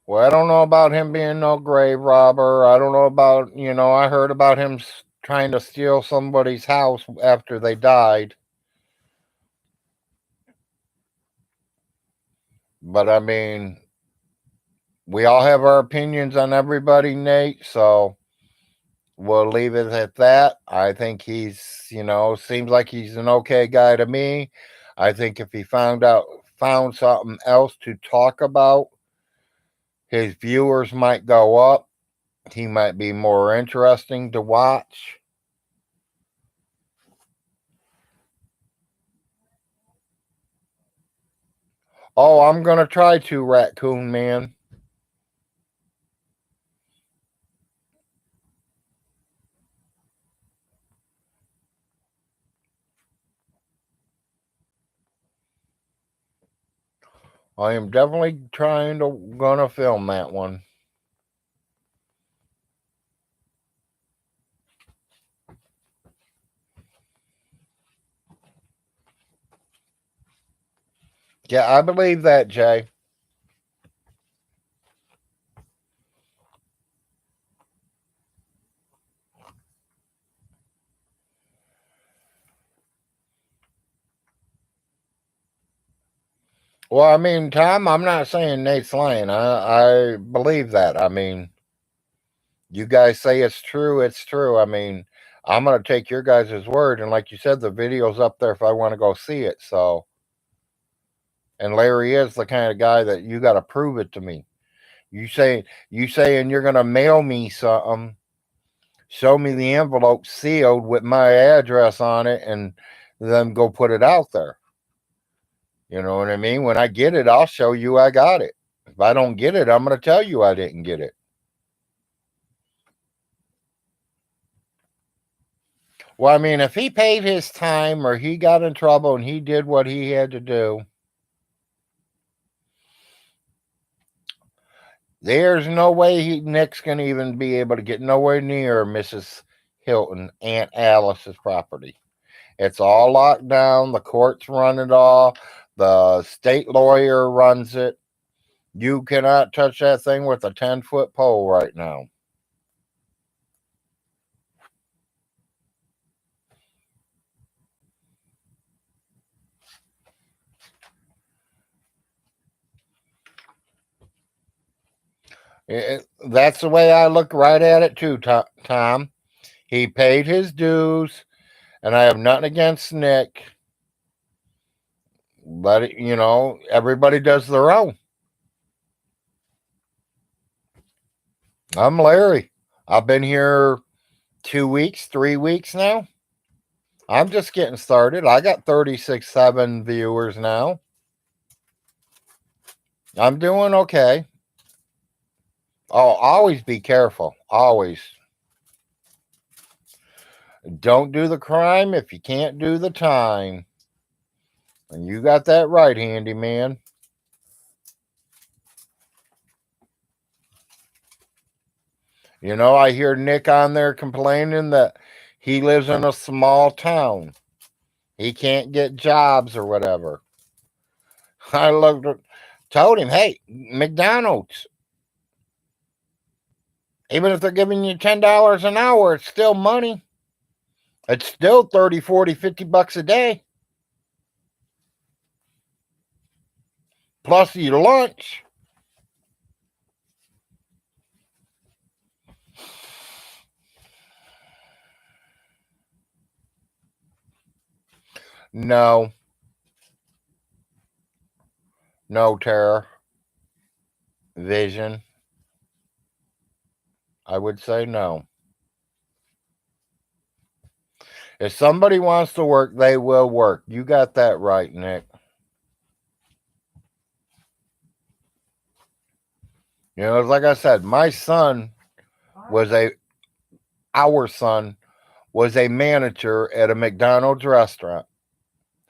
Speaker 1: Well, I don't know about him being no grave robber. I don't know about, I heard about him trying to steal somebody's house after they died. But I mean, we all have our opinions on everybody, Nate. So we'll leave it at that. I think seems like he's an okay guy to me. I think if he found something else to talk about, his viewers might go up. He might be more interesting to watch. Oh, I'm gonna try to, Raccoon Man. I am definitely gonna film that one. Yeah, I believe that, Jay. Well, I mean, Tom, I'm not saying Nate's lying. I believe that. I mean, you guys say it's true, it's true. I mean, I'm going to take your guys' word. And like you said, the video's up there if I want to go see it. So, and Larry is the kind of guy that you got to prove it to me. You saying you're going to mail me something, show me the envelope sealed with my address on it, and then go put it out there. You know what I mean? When I get it, I'll show you I got it. If I don't get it, I'm going to tell you I didn't get it. Well, I mean, if he paid his time or he got in trouble and he did what he had to do, there's no way Nick's going to even be able to get nowhere near Mrs. Hilton, Aunt Alice's property. It's all locked down. The courts run it all. The state lawyer runs it. You cannot touch that thing with a 10-foot pole right now. That's the way I look right at it too, Tom. He paid his dues, and I have nothing against Nick. But, everybody does their own. I'm Larry. I've been here 2 weeks, 3 weeks now. I'm just getting started. I got 36.7 viewers now. I'm doing okay. Oh, always be careful. Always. Don't do the crime if you can't do the time. And you got that right, handyman. I hear Nick on there complaining that he lives in a small town. He can't get jobs or whatever. I told him, hey, McDonald's, even if they're giving you $10 an hour, it's still money. It's still 30, 40, 50 bucks a day. Plus your lunch. No. No, Tara. Vision. I would say no. If somebody wants to work, they will work. You got that right, Nick. Like I said, our son was a manager at a McDonald's restaurant,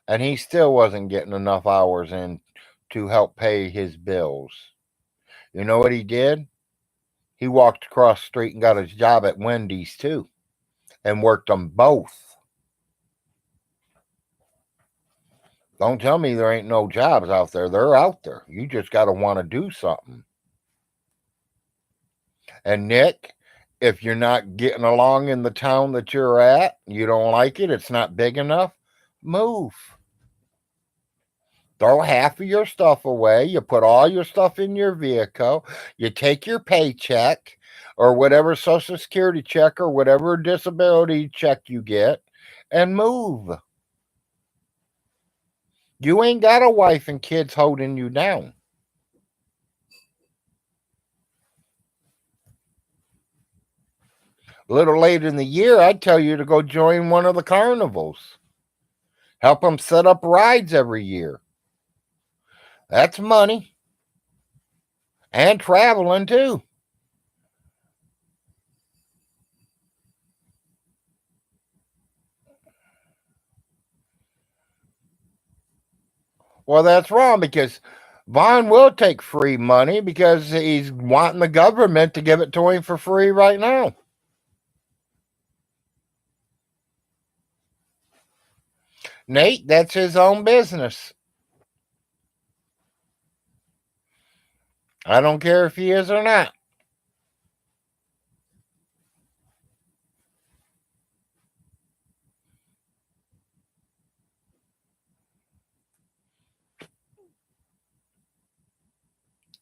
Speaker 1: and he still wasn't getting enough hours in to help pay his bills. You know what he did? He walked across the street and got his job at Wendy's too, and worked them both. Don't tell me there ain't no jobs out there. They're out there. You just got to want to do something. And Nick, if you're not getting along in the town that you're at, you don't like it, it's not big enough, move. Throw half of your stuff away. You put all your stuff in your vehicle. You take your paycheck or whatever Social Security check or whatever disability check you get and move. You ain't got a wife and kids holding you down. A little later in the year, I'd tell you to go join one of the carnivals. Help them set up rides every year. That's money. And traveling too. Well, that's wrong because Vaughn will take free money because he's wanting the government to give it to him for free right now. Nate, that's his own business. I don't care if he is or not.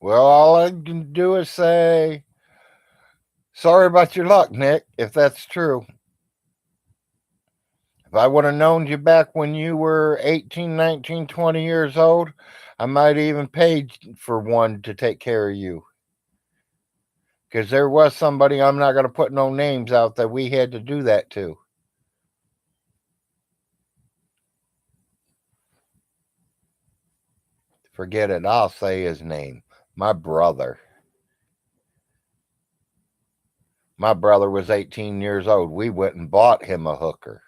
Speaker 1: Well, all I can do is say, sorry about your luck, Nick, if that's true. If I would have known you back when you were 18, 19, 20 years old, I might even paid for one to take care of you. Because there was somebody, I'm not going to put no names out, that we had to do that to. Forget it. I'll say his name. My brother. My brother was 18 years old. We went and bought him a hooker.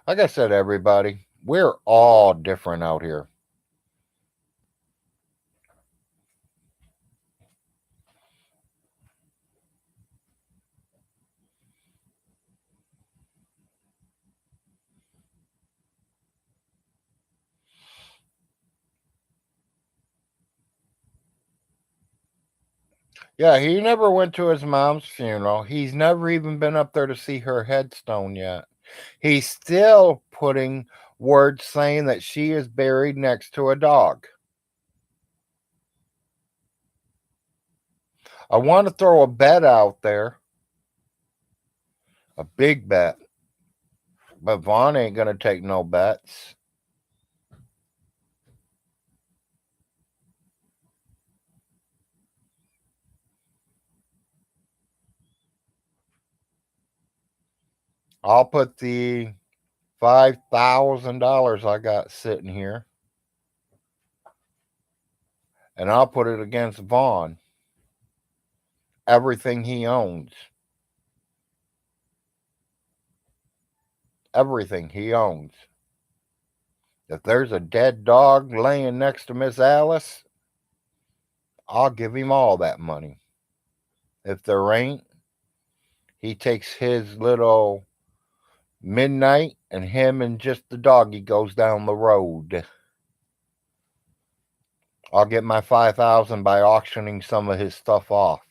Speaker 1: Like I said, everybody, we're all different out here. Yeah, he never went to his mom's funeral. He's never even been up there to see her headstone yet. He's still putting words saying that she is buried next to a dog. I want to throw a bet out there, a big bet, but Vaughn ain't going to take no bets. I'll put the $5,000 I got sitting here, and I'll put it against Vaughn. Everything he owns. Everything he owns. If there's a dead dog laying next to Miss Alice, I'll give him all that money. If there ain't, he takes his little midnight and him and just the doggy goes down the road. I'll get my 5,000 by auctioning some of his stuff off.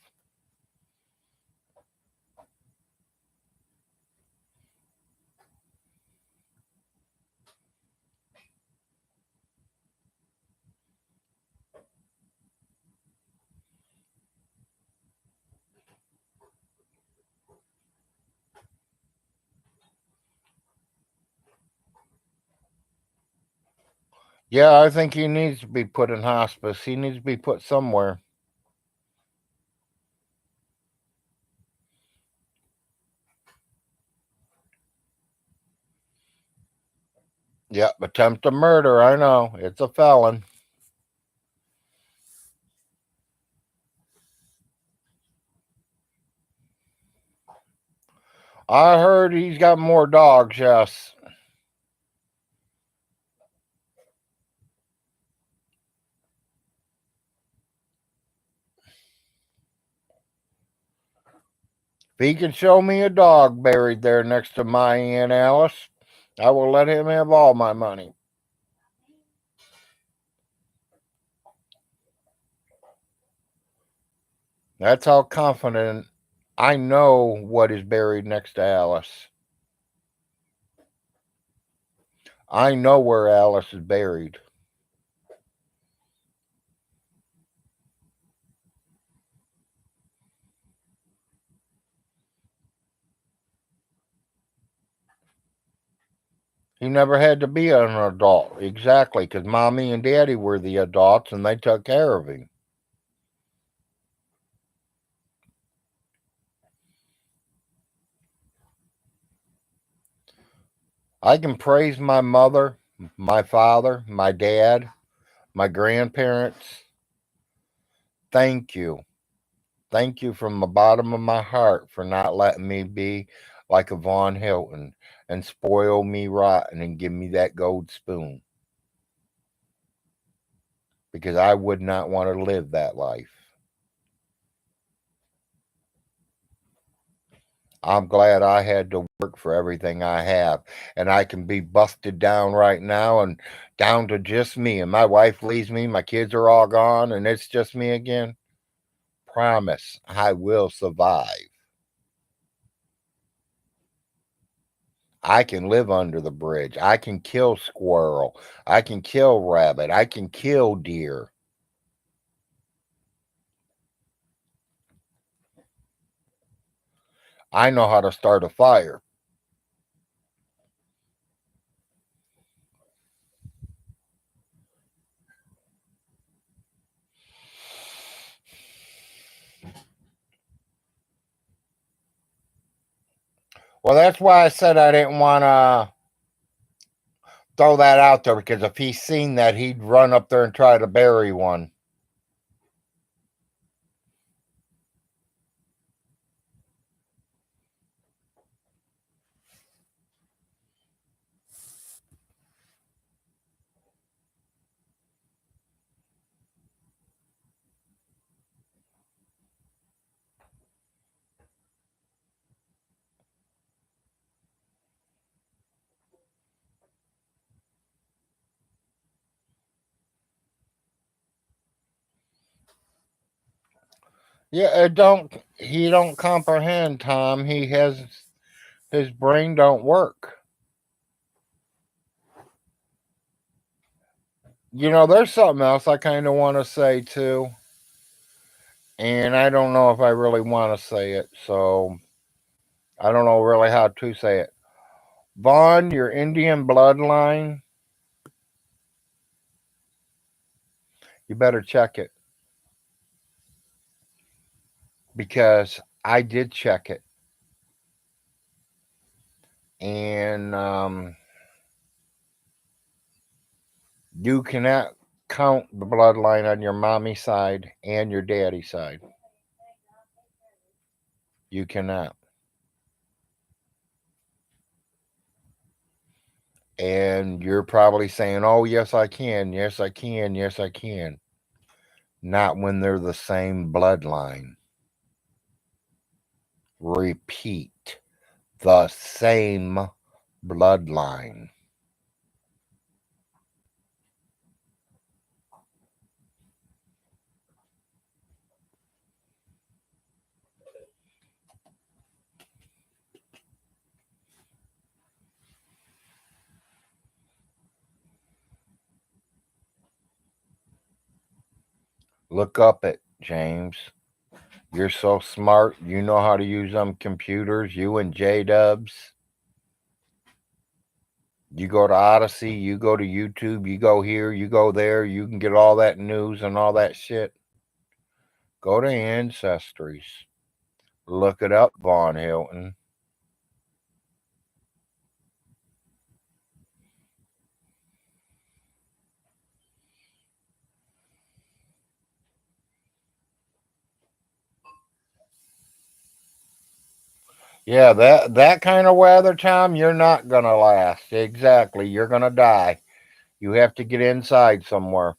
Speaker 1: Yeah, I think he needs to be put in hospice. He needs to be put somewhere. Yep, attempted murder. I know. It's a felon. I heard he's got more dogs, yes. If he can show me a dog buried there next to my Aunt Alice, I will let him have all my money. That's how confident I know what is buried next to Alice. I know where Alice is buried. He never had to be an adult. Exactly, because mommy and daddy were the adults and they took care of him. I can praise my mother, my father, my dad, my grandparents. Thank you. Thank you from the bottom of my heart for not letting me be like a Von Hilton and spoil me rotten and give me that gold spoon. Because I would not want to live that life. I'm glad I had to work for everything I have. And I can be busted down right now and down to just me. And my wife leaves me, my kids are all gone, and it's just me again. Promise I will survive. I can live under the bridge. I can kill squirrel. I can kill rabbit. I can kill deer. I know how to start a fire. Well, that's why I said I didn't want to throw that out there, because if he seen that, he'd run up there and try to bury one. Yeah, he don't comprehend, Tom. His brain don't work. There's something else I kind of want to say too, and I don't know if I really want to say it, so I don't know really how to say it. Vaughn, your Indian bloodline, you better check it, because I did check it, and you cannot count the bloodline on your mommy side and your daddy side. You cannot. And you're probably saying, oh, yes, I can. Yes, I can. Yes, I can. Not when they're the same bloodline. Repeat, the same bloodline. Look up it, James. You're so smart. You know how to use them computers. You and J Dubs. You go to Odyssey. You go to YouTube. You go here. You go there. You can get all that news and all that shit. Go to Ancestries. Look it up, Vaughn Hilton. Yeah, that kind of weather, Tom, you're not gonna last. Exactly. You're gonna die. You have to get inside somewhere.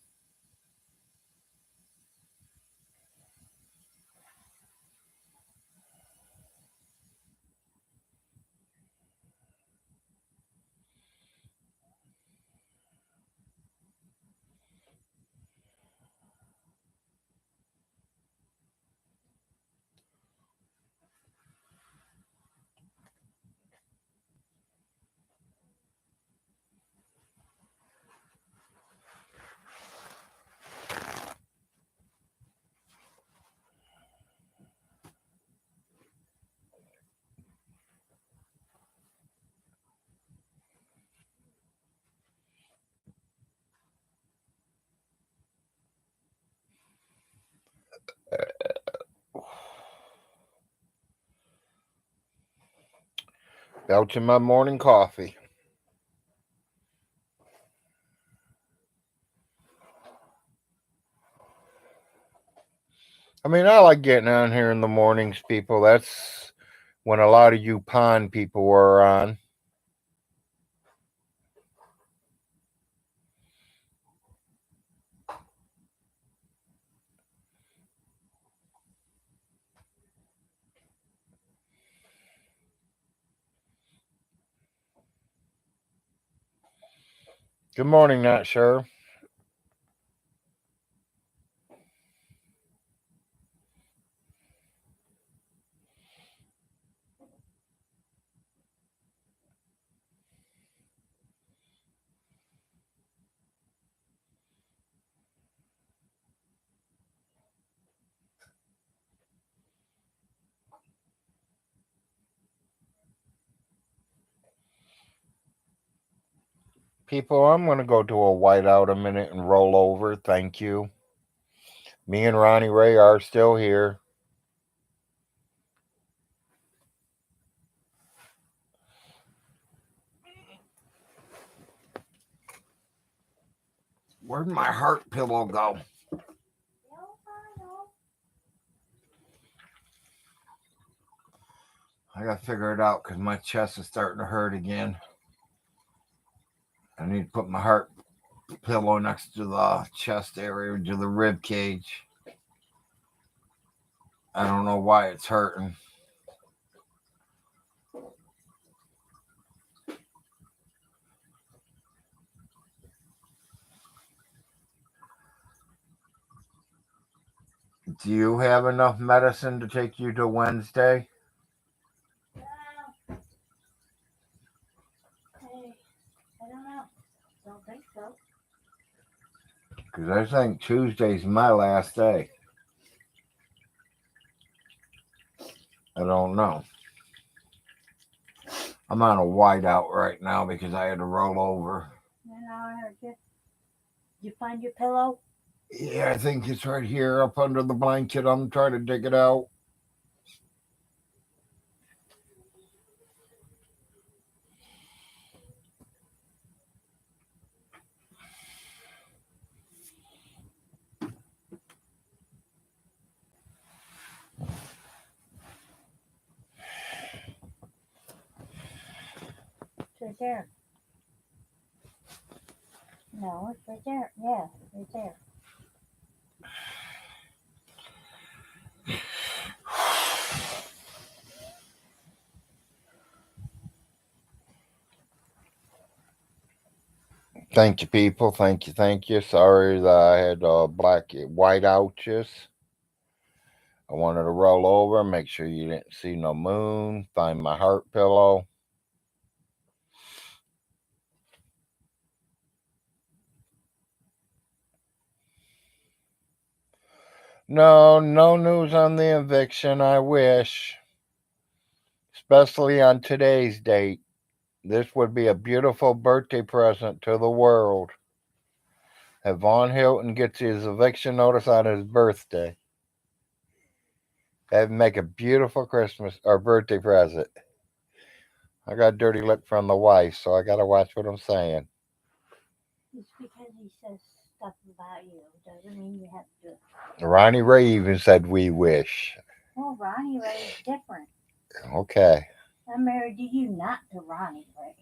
Speaker 1: Belching my morning coffee. I mean, I like getting on here in the mornings, people. That's when a lot of you pond people were on. Good morning, not sure. People, I'm going to go to a whiteout a minute and roll over. Thank you. Me and Ronnie Ray are still here. Where'd my heart pillow go? I got to figure it out because my chest is starting to hurt again. I need to put my heart pillow next to the chest area, to the rib cage. I don't know why it's hurting. Do you have enough medicine to take you to Wednesday?
Speaker 2: I don't know. Don't think so.
Speaker 1: Because I think Tuesday's my last day. I don't know. I'm on a whiteout right now because I had to roll over.
Speaker 2: I heard you. Did you find your pillow?
Speaker 1: Yeah, I think it's right here up under the blanket. I'm trying to dig it out.
Speaker 2: It's right there. No, it's right there. Yeah, right there.
Speaker 1: Thank you, people. Thank you. Thank you. Sorry that I had white ouches. I wanted to roll over, make sure you didn't see no moon, find my heart pillow. No news on the eviction. I wish. Especially on today's date. This would be a beautiful birthday present to the world. If Von Hilton gets his eviction notice on his birthday, that'd make a beautiful Christmas or birthday present. I got dirty lip from the wife, so I gotta watch what I'm saying.
Speaker 2: Just because he says stuff about you doesn't mean you have to.
Speaker 1: Ronnie Ray even said we wish.
Speaker 2: Well, Ronnie Ray is different.
Speaker 1: Okay.
Speaker 2: I'm married to you, not to Ronnie Ray.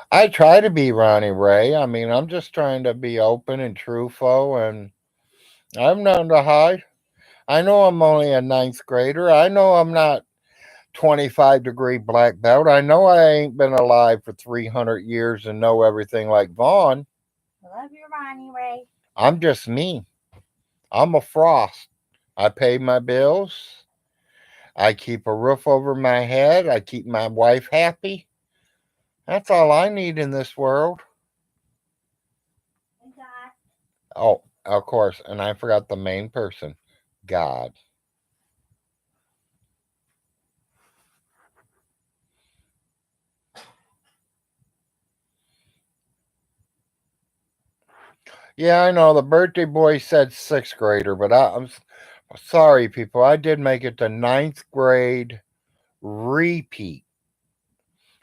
Speaker 1: I try to be Ronnie Ray. I mean, I'm just trying to be open and truthful, and I'm nothing to hide. I know I'm only a ninth grader. I know I'm not 25-degree black belt. I know I ain't been alive for 300 years and know everything like Vaughn.
Speaker 2: I love you, Ronnie Ray.
Speaker 1: I'm just me. I'm a Frost. I pay my bills. I keep a roof over my head. I keep my wife happy. That's all I need in this world.
Speaker 2: And God.
Speaker 1: Oh, of course. And I forgot the main person, God. Yeah, I know the birthday boy said sixth grader, but I'm sorry, people. I did make it to ninth grade repeat.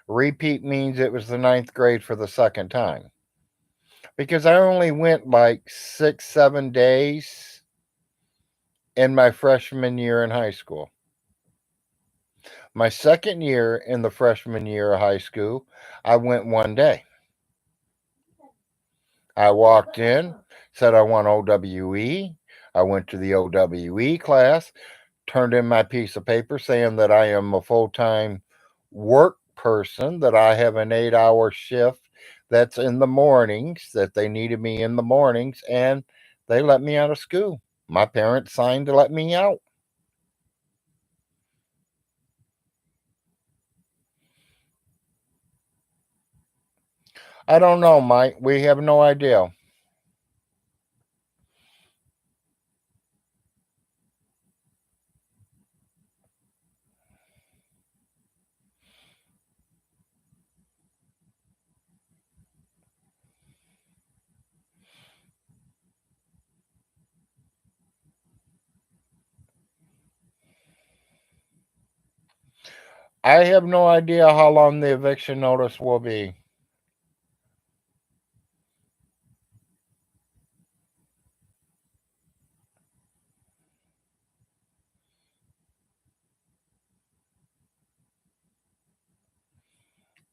Speaker 1: Repeat means it was the ninth grade for the second time. Because I only went like 6, 7 days in my freshman year in high school. My second year in the freshman year of high school, I went 1 day. I walked in, said I want OWE. I went to the OWE class, turned in my piece of paper saying that I am a full-time work person, that I have an 8-hour shift that's in the mornings, that they needed me in the mornings, and they let me out of school. My parents signed to let me out. I don't know, Mike. We have no idea. I have no idea how long the eviction notice will be.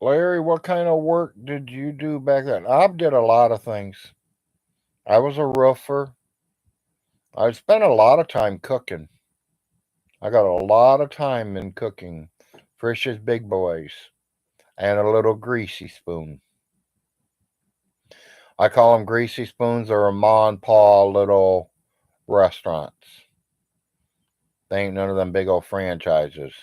Speaker 1: Larry, what kind of work did you do back then? I did a lot of things. I was a roofer. I spent a lot of time cooking. I got a lot of time in cooking. Frisch's Big Boys and a little greasy spoon. I call them greasy spoons or a ma and pa little restaurants. They ain't none of them big old franchises.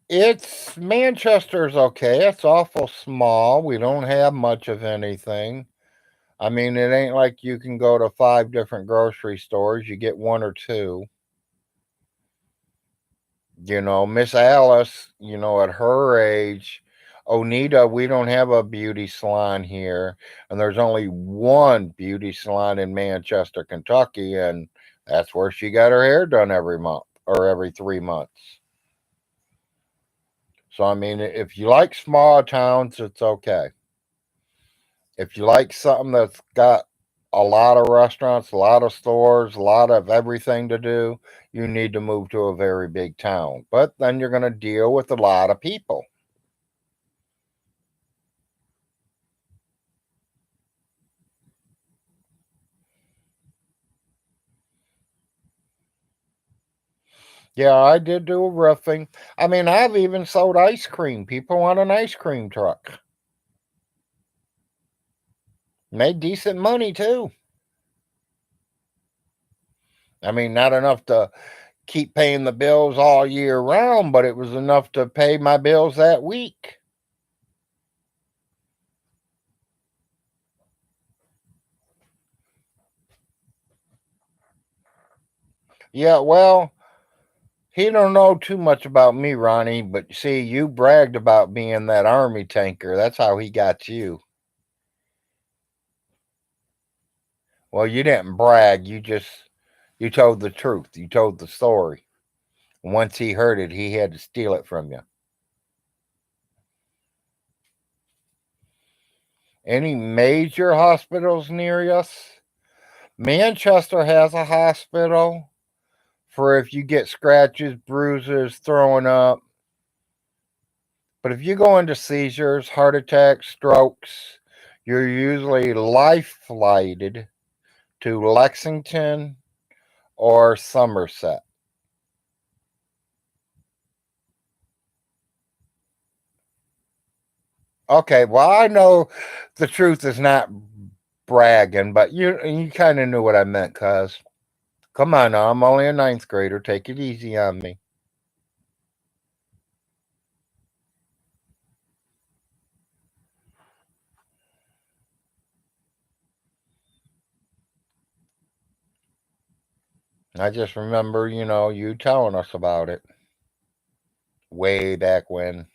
Speaker 1: It's Manchester's okay. It's awful small. We don't have much of anything. I mean, it ain't like you can go to five different grocery stores. You get one or two. Miss Alice, at her age, Onita, we don't have a beauty salon here. And there's only one beauty salon in Manchester, Kentucky. And that's where she got her hair done every month or every 3 months. So, I mean, if you like small towns, it's okay. If you like something that's got a lot of restaurants, a lot of stores, a lot of everything to do, you need to move to a very big town. But then you're going to deal with a lot of people. Yeah, I did do roofing. I mean, I've even sold ice cream. People want an ice cream truck. Made decent money too. I mean, not enough to keep paying the bills all year round, but it was enough to pay my bills that week. Yeah, well, he don't know too much about me, Ronnie, but see, you bragged about being that army tanker. That's how he got you. Well, you didn't brag. You told the truth. You told the story. Once he heard it, he had to steal it from you. Any major hospitals near us? Manchester has a hospital for if you get scratches, bruises, throwing up. But if you go into seizures, heart attacks, strokes, you're usually life flighted to Lexington or Somerset. Okay, well, I know the truth is not bragging, but you kind of knew what I meant, cuz. Come on now, I'm only a ninth grader. Take it easy on me. I just remember, you telling us about it way back when.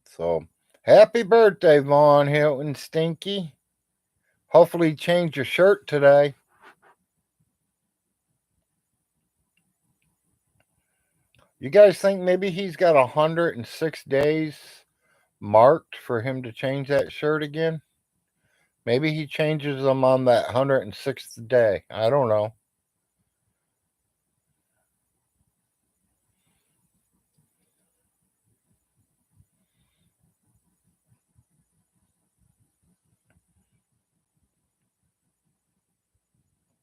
Speaker 1: So, happy birthday, Vaughn Hilton Stinky. Hopefully, you change your shirt today. You guys think maybe he's got 106 days marked for him to change that shirt again? Maybe he changes them on that 106th day. I don't know.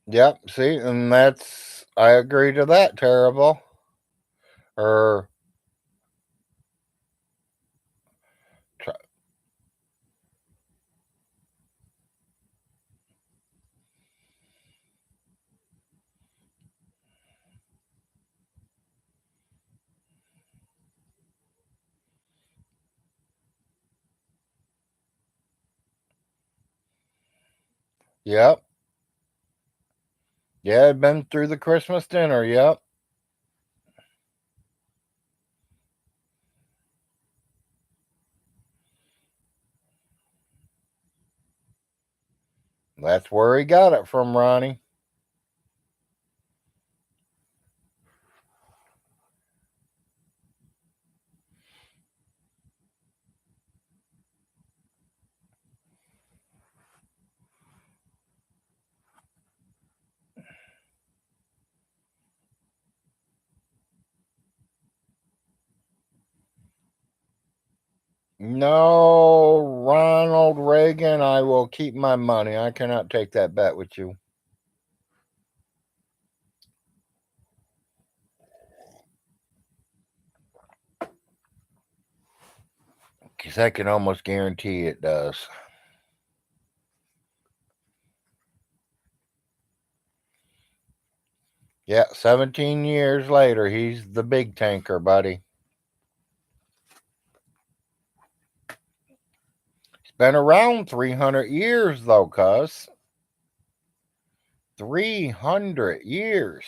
Speaker 1: Yep, see, and I agree to that, terrible. Or, yep. Yeah, I'd been through the Christmas dinner. Yep. That's where he got it from, Ronnie. No, Ronald Reagan, I will keep my money. I cannot take that bet with you. Because I can almost guarantee it does. Yeah, 17 years later, he's the big tanker, buddy. He's been around 300 years, though, cuz. 300 years.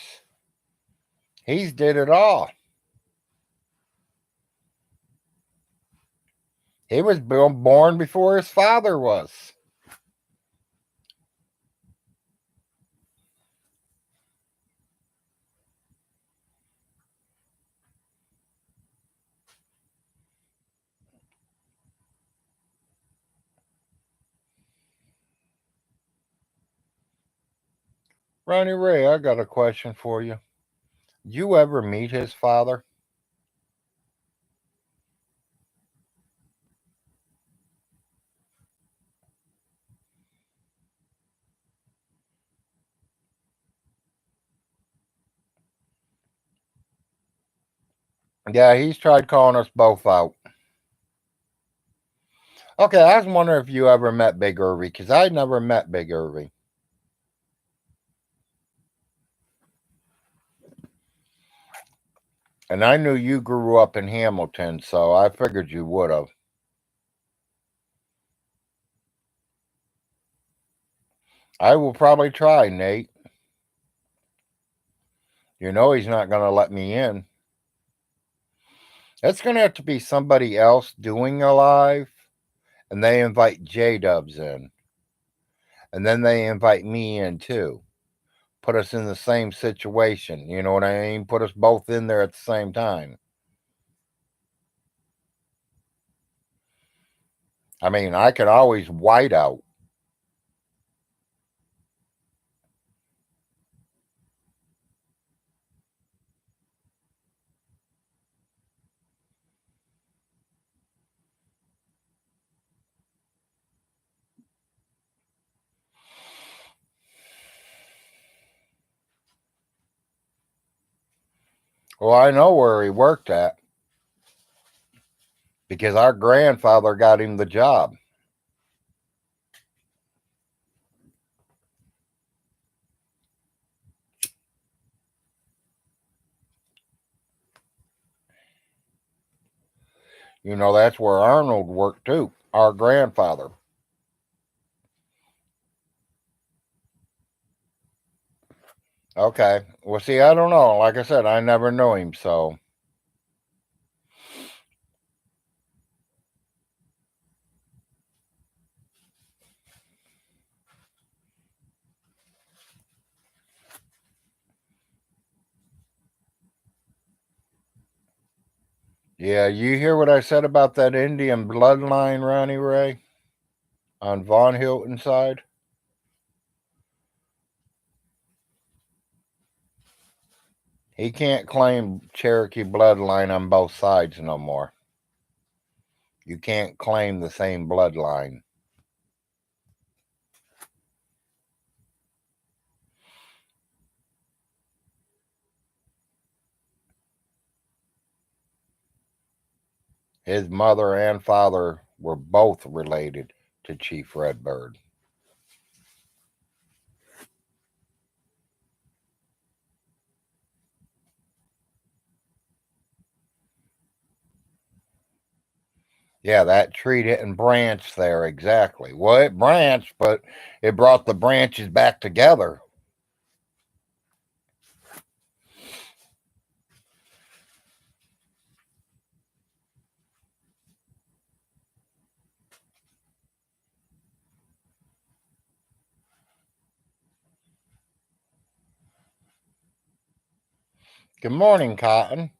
Speaker 1: He's did it all. He was born before his father was. Ronnie Ray, I got a question for you. You ever meet his father? Yeah, he's tried calling us both out. Okay, I was wondering if you ever met Big Irvy, because I never met Big Irvy. And I knew you grew up in Hamilton, so I figured you would have. I will probably try, Nate. You know he's not going to let me in. It's going to have to be somebody else doing a live, and they invite J-Dubs in. And then they invite me in too. Put us in the same situation. You know what I mean? Put us both in there at the same time. I mean, I could always white out. Well, I know where he worked at because our grandfather got him the job. You know, that's where Arnold worked too, our grandfather. Okay. Well, see, I don't know. Like I said, I never knew him, so. Yeah, you hear what I said about that Indian bloodline, Ronnie Ray, on Von Hilton side? He can't claim Cherokee bloodline on both sides no more. You can't claim the same bloodline. His mother and father were both related to Chief Redbird. Yeah, that tree didn't branch there exactly. Well, it branched, but it brought the branches back together. Good morning, Cotton.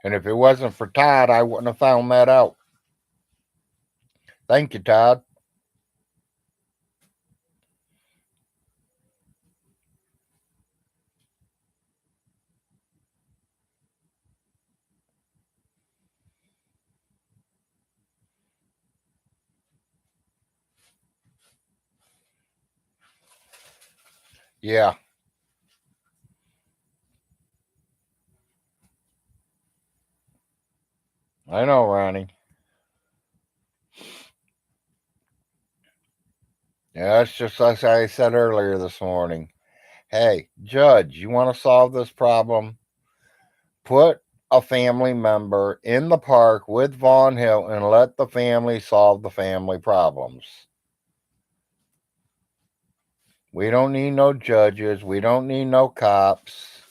Speaker 1: And if it wasn't for Todd, I wouldn't have found that out. Thank you, Todd. Yeah, I know, Ronnie. Yeah, that's just as I said earlier this morning. Hey, Judge, you want to solve this problem? Put a family member in the park with Vaughn Hill and let the family solve the family problems. We don't need no judges. We don't need no cops.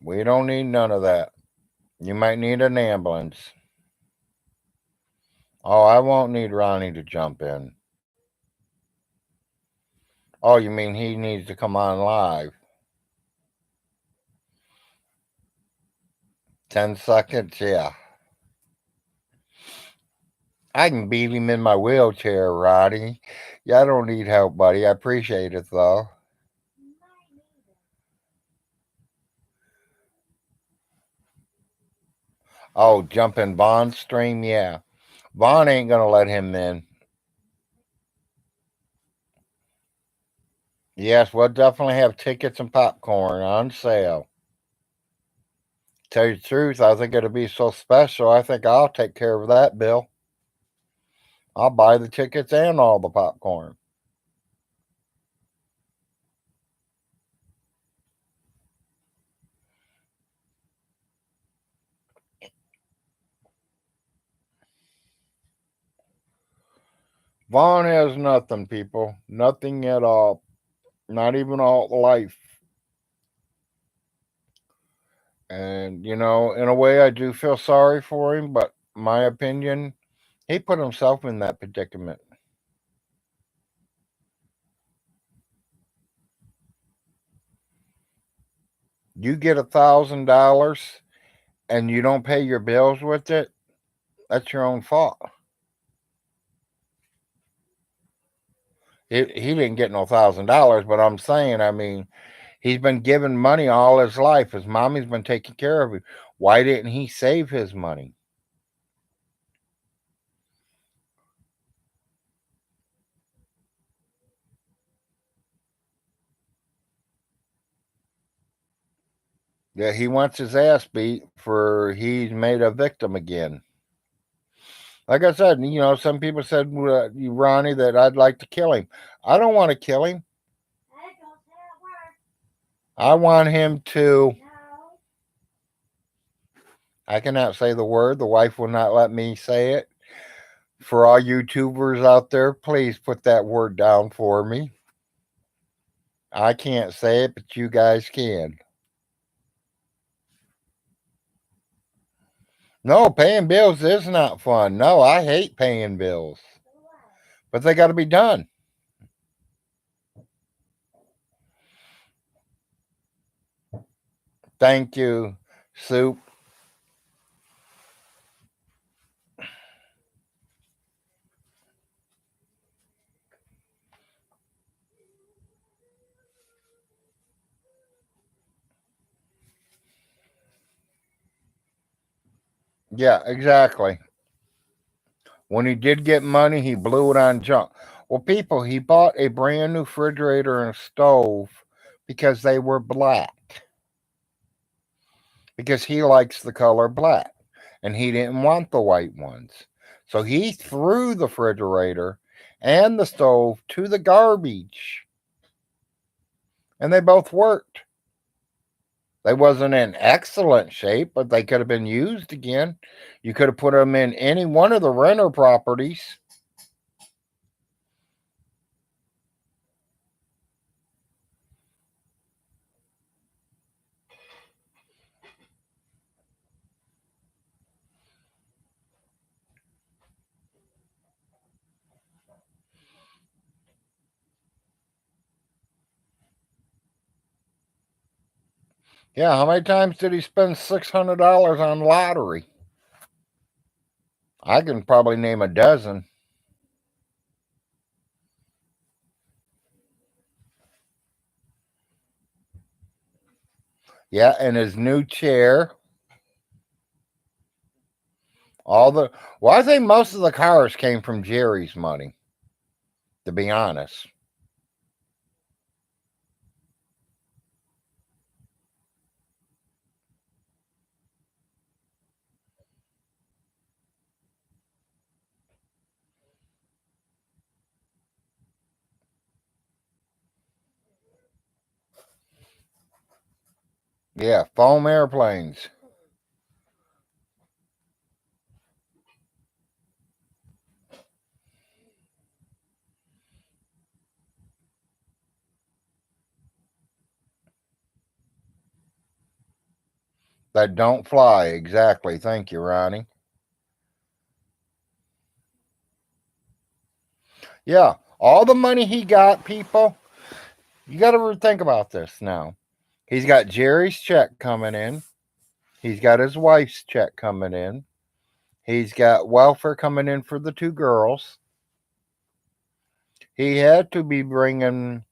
Speaker 1: We don't need none of that. You might need an ambulance. Oh, I won't need Ronnie to jump in. Oh, you mean he needs to come on live? 10 seconds? Yeah. I can beat him in my wheelchair, Roddy. Yeah, I don't need help, buddy. I appreciate it, though. Oh, jump in Vaughn's stream? Yeah. Vaughn ain't going to let him in. Yes, we'll definitely have tickets and popcorn on sale. Tell you the truth, I think it'll be so special. I think I'll take care of that, Bill. I'll buy the tickets and all the popcorn. Vaughn has nothing, people. Nothing at all. Not even all life. And, in a way, I do feel sorry for him, but my opinion, he put himself in that predicament. You get $1,000 and you don't pay your bills with it, that's your own fault. He didn't get no $1,000, but I'm saying, I mean, he's been given money all his life. His mommy's been taking care of him. Why didn't he save his money? Yeah, he wants his ass beat for he's made a victim again. Like I said, some people said, Ronnie, that I'd like to kill him. I don't want to kill him. I want him to. I cannot say the word. The wife will not let me say it. For all YouTubers out there, please put that word down for me. I can't say it, but you guys can. No, paying bills is not fun. No, I hate paying bills. But they got to be done. Thank you, Soup. Yeah, exactly. When he did get money, he blew it on junk. Well, people, he bought a brand new refrigerator and stove because they were black. Because he likes the color black. And he didn't want the white ones. So he threw the refrigerator and the stove to the garbage. And they both worked. They wasn't in excellent shape, but they could have been used again. You could have put them in any one of the renter properties. Yeah, how many times did he spend $600 on lottery? I can probably name a dozen. Yeah, and his new chair. All the well, I think most of the cars came from Jerry's money, to be honest. Yeah, foam airplanes. That don't fly. Exactly. Thank you, Ronnie. Yeah, all the money he got, people, you got to think about this now. He's got Jerry's check coming in. He's got his wife's check coming in. He's got welfare coming in for the two girls. He had to be bringing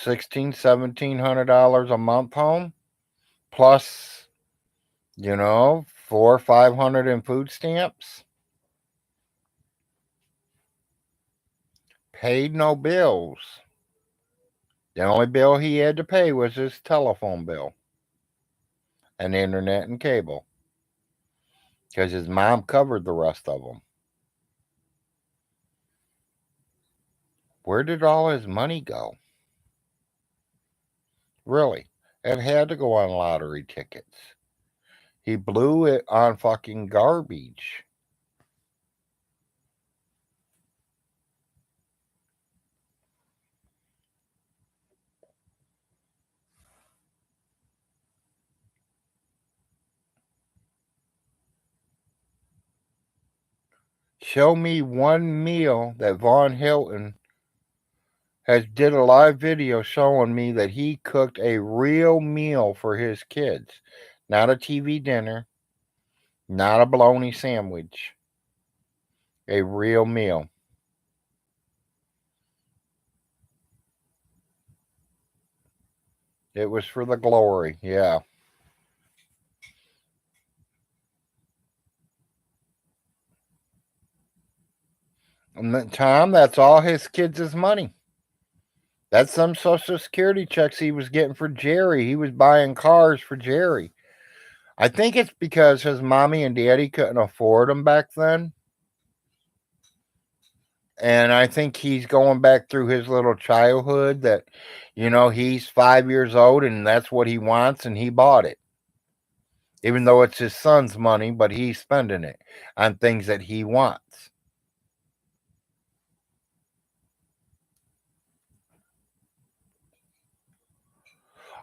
Speaker 1: $1,600, $1,700 a month home, plus, four or 500 in food stamps. Paid no bills. The only bill he had to pay was his telephone bill and internet and cable, because his mom covered the rest of them. Where did all his money go? Really? It had to go on lottery tickets. He blew it on fucking garbage. Show me one meal that Von Hilton has did a live video showing me that he cooked a real meal for his kids. Not a TV dinner, not a bologna sandwich. A real meal. It was for the glory, yeah. And Tom, that's all his kids' money. That's some social security checks he was getting for Jerry. He was buying cars for Jerry. I think it's because his mommy and daddy couldn't afford them back then. And I think he's going back through his little childhood that, he's 5 years old and that's what he wants and he bought it. Even though it's his son's money, but he's spending it on things that he wants.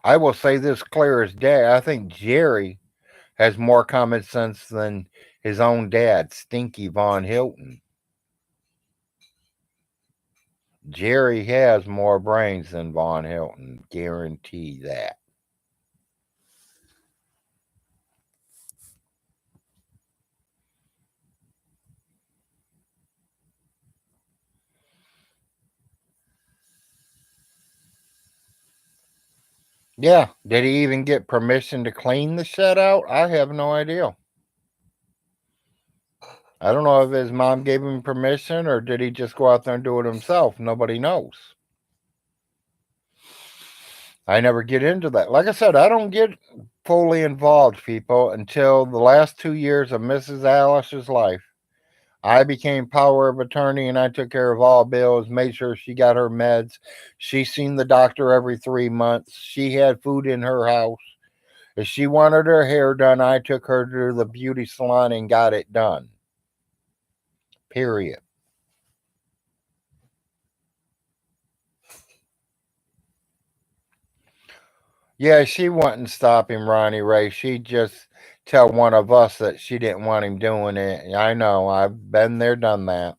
Speaker 1: I will say this clear as day. I think Jerry has more common sense than his own dad, Stinky Von Hilton. Jerry has more brains than Von Hilton. Guarantee that. Yeah. Did he even get permission to clean the shed out? I have no idea. I don't know if his mom gave him permission or did he just go out there and do it himself. Nobody knows. I never get into that. Like I said, I don't get fully involved, people, until the last 2 years of Mrs. Alice's life. I became power of attorney and I took care of all bills, made sure she got her meds. She seen the doctor every 3 months. She had food in her house. If she wanted her hair done, I took her to the beauty salon and got it done. Period. Yeah, she wouldn't stop him, Ronnie Ray. She'd just tell one of us that she didn't want him doing it. I know. I've been there, done that.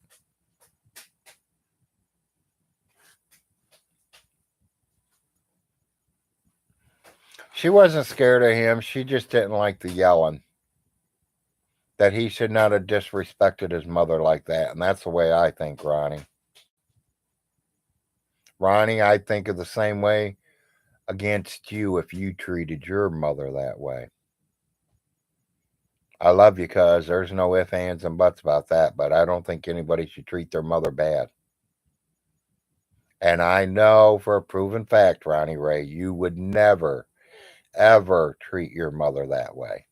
Speaker 1: She wasn't scared of him. She just didn't like the yelling. That he should not have disrespected his mother like that. And that's the way I think, Ronnie. Ronnie, I think of the same way against you if you treated your mother that way. I love you, cuz there's no ifs, ands, and buts about that, but I don't think anybody should treat their mother bad. And I know for a proven fact, Ronnie Ray, you would never, ever treat your mother that way.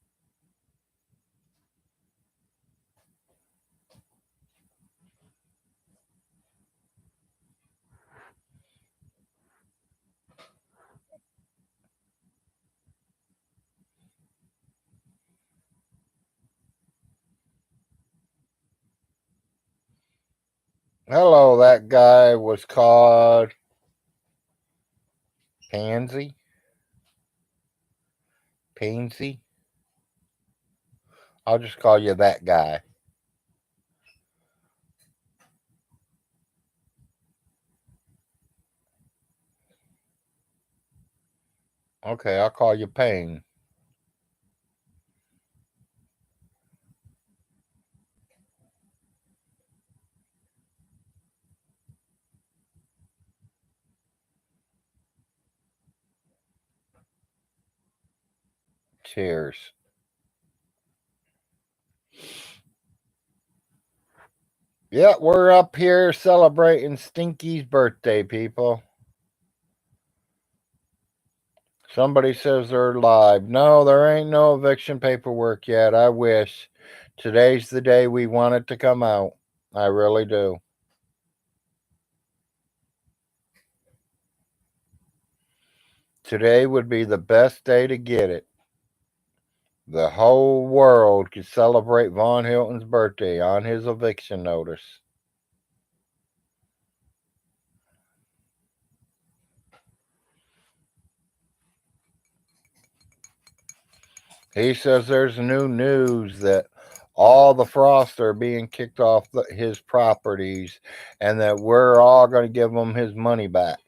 Speaker 1: Hello, that guy was called Pansy. Pansy. I'll just call you that guy. Okay, I'll call you Pain. Cheers. Yeah, we're up here celebrating Stinky's birthday, people. Somebody says they're live. No, there ain't no eviction paperwork yet. I wish. Today's the day we want it to come out. I really do. Today would be the best day to get it. The whole world could celebrate Von Hilton's birthday on his eviction notice. He says there's new news that all the Frost are being kicked off his properties and that we're all going to give him his money back.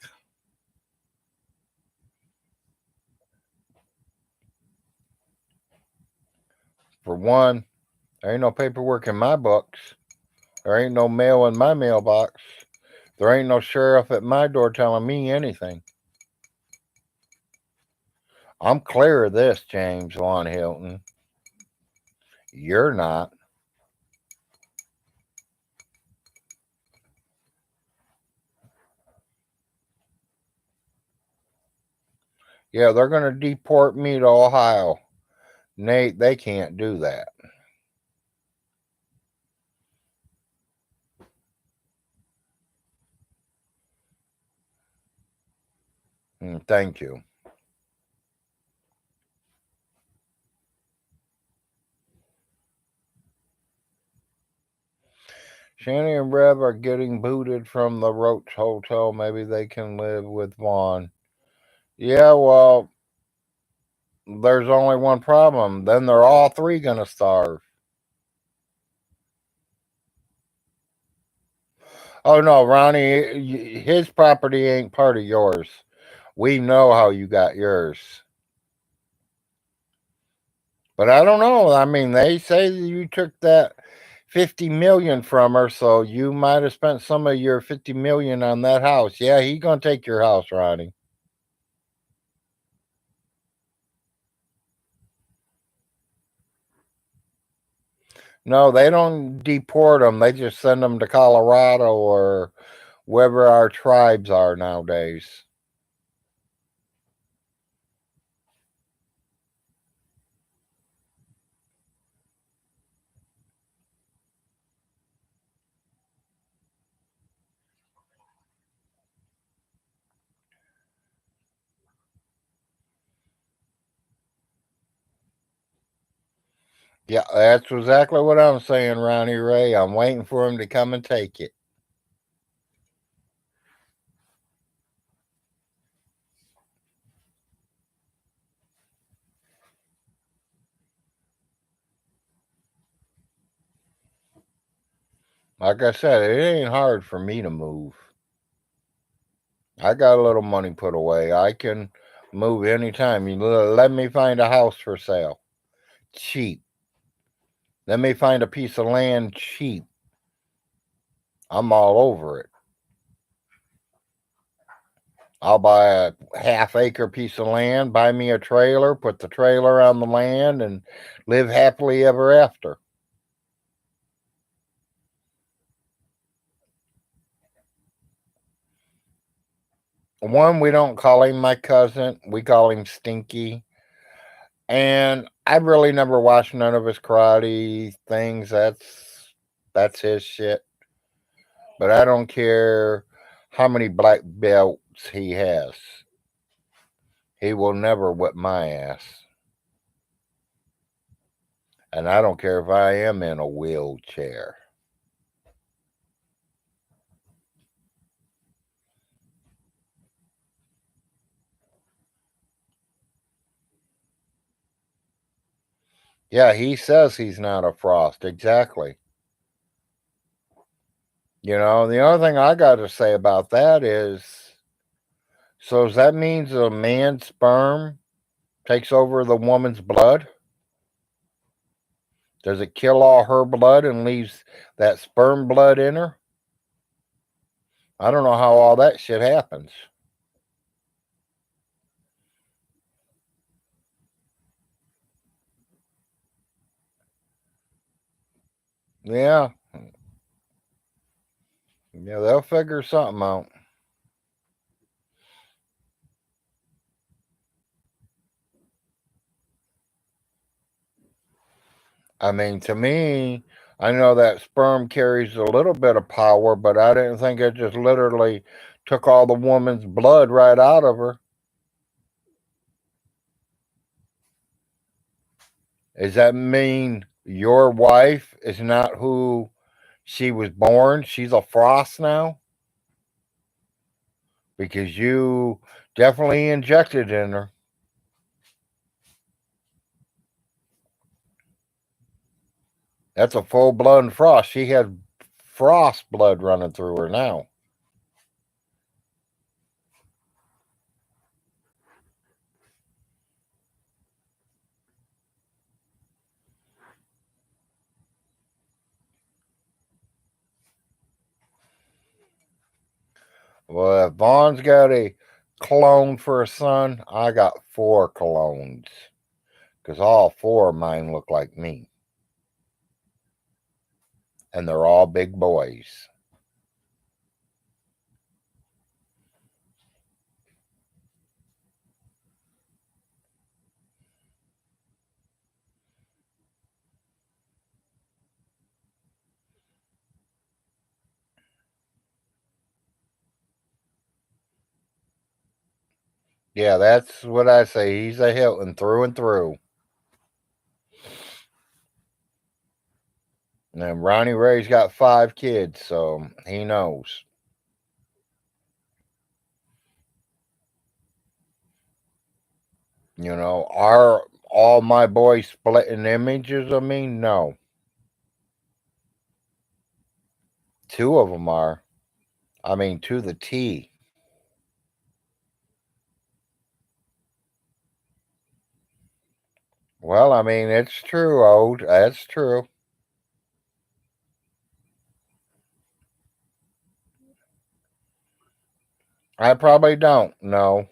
Speaker 1: For one, there ain't no paperwork in my books. There ain't no mail in my mailbox. There ain't no sheriff at my door telling me anything. I'm clear of this, James Von Hilton. You're not. Yeah, they're going to deport me to Ohio. Nate, they can't do that. Thank you. Shanny and Rev are getting booted from the Roach Hotel. Maybe they can live with Vaughn. Yeah, well, there's only one problem. Then they're all three going to starve. Oh, no, Ronnie, his property ain't part of yours. We know how you got yours. But I don't know. I mean, they say that you took that 50 million from her, so you might have spent some of your 50 million on that house. Yeah, he gonna take your house, Ronnie. No, they don't deport them. They just send them to Colorado or wherever our tribes are nowadays. Yeah, that's exactly what I'm saying, Ronnie Ray. I'm waiting for him to come and take it. Like I said, it ain't hard for me to move. I got a little money put away. Move anytime. Let me find a house for sale. Cheap. Let me find a piece of land cheap. I'm all over it. I'll buy a half-acre piece of land, buy me a trailer, put the trailer on the land, and live happily ever after. One, we don't call him my cousin. We call him Stinky. And I really never watched none of his karate things. That's his shit. But I don't care how many black belts he has. He will never whip my ass. And I don't care if I am in a wheelchair. Yeah, he says he's not a Frost. Exactly. The only thing I got to say about that is, so does that means a man's sperm takes over the woman's blood? Does it kill all her blood and leaves that sperm blood in her? I don't know how all that shit happens. Yeah. Yeah, they'll figure something out. I mean, to me, I know that sperm carries a little bit of power, but I didn't think it just literally took all the woman's blood right out of her. Does that mean your wife is not who she was born? She's a Frost now? Because you definitely injected in her. That's a full blood Frost. She has Frost blood running through her now. Well, if Vaughn's got a clone for a son, I got 4 clones. Because all 4 of mine look like me. And they're all big boys. Yeah, that's what I say. He's a Hilton through and through. And Ronnie Ray's got 5 kids, so he knows. Are all my boys splitting images of me? No. 2 of them are. I mean, to the T. Well, I mean, it's true, old. That's true. I probably don't. No.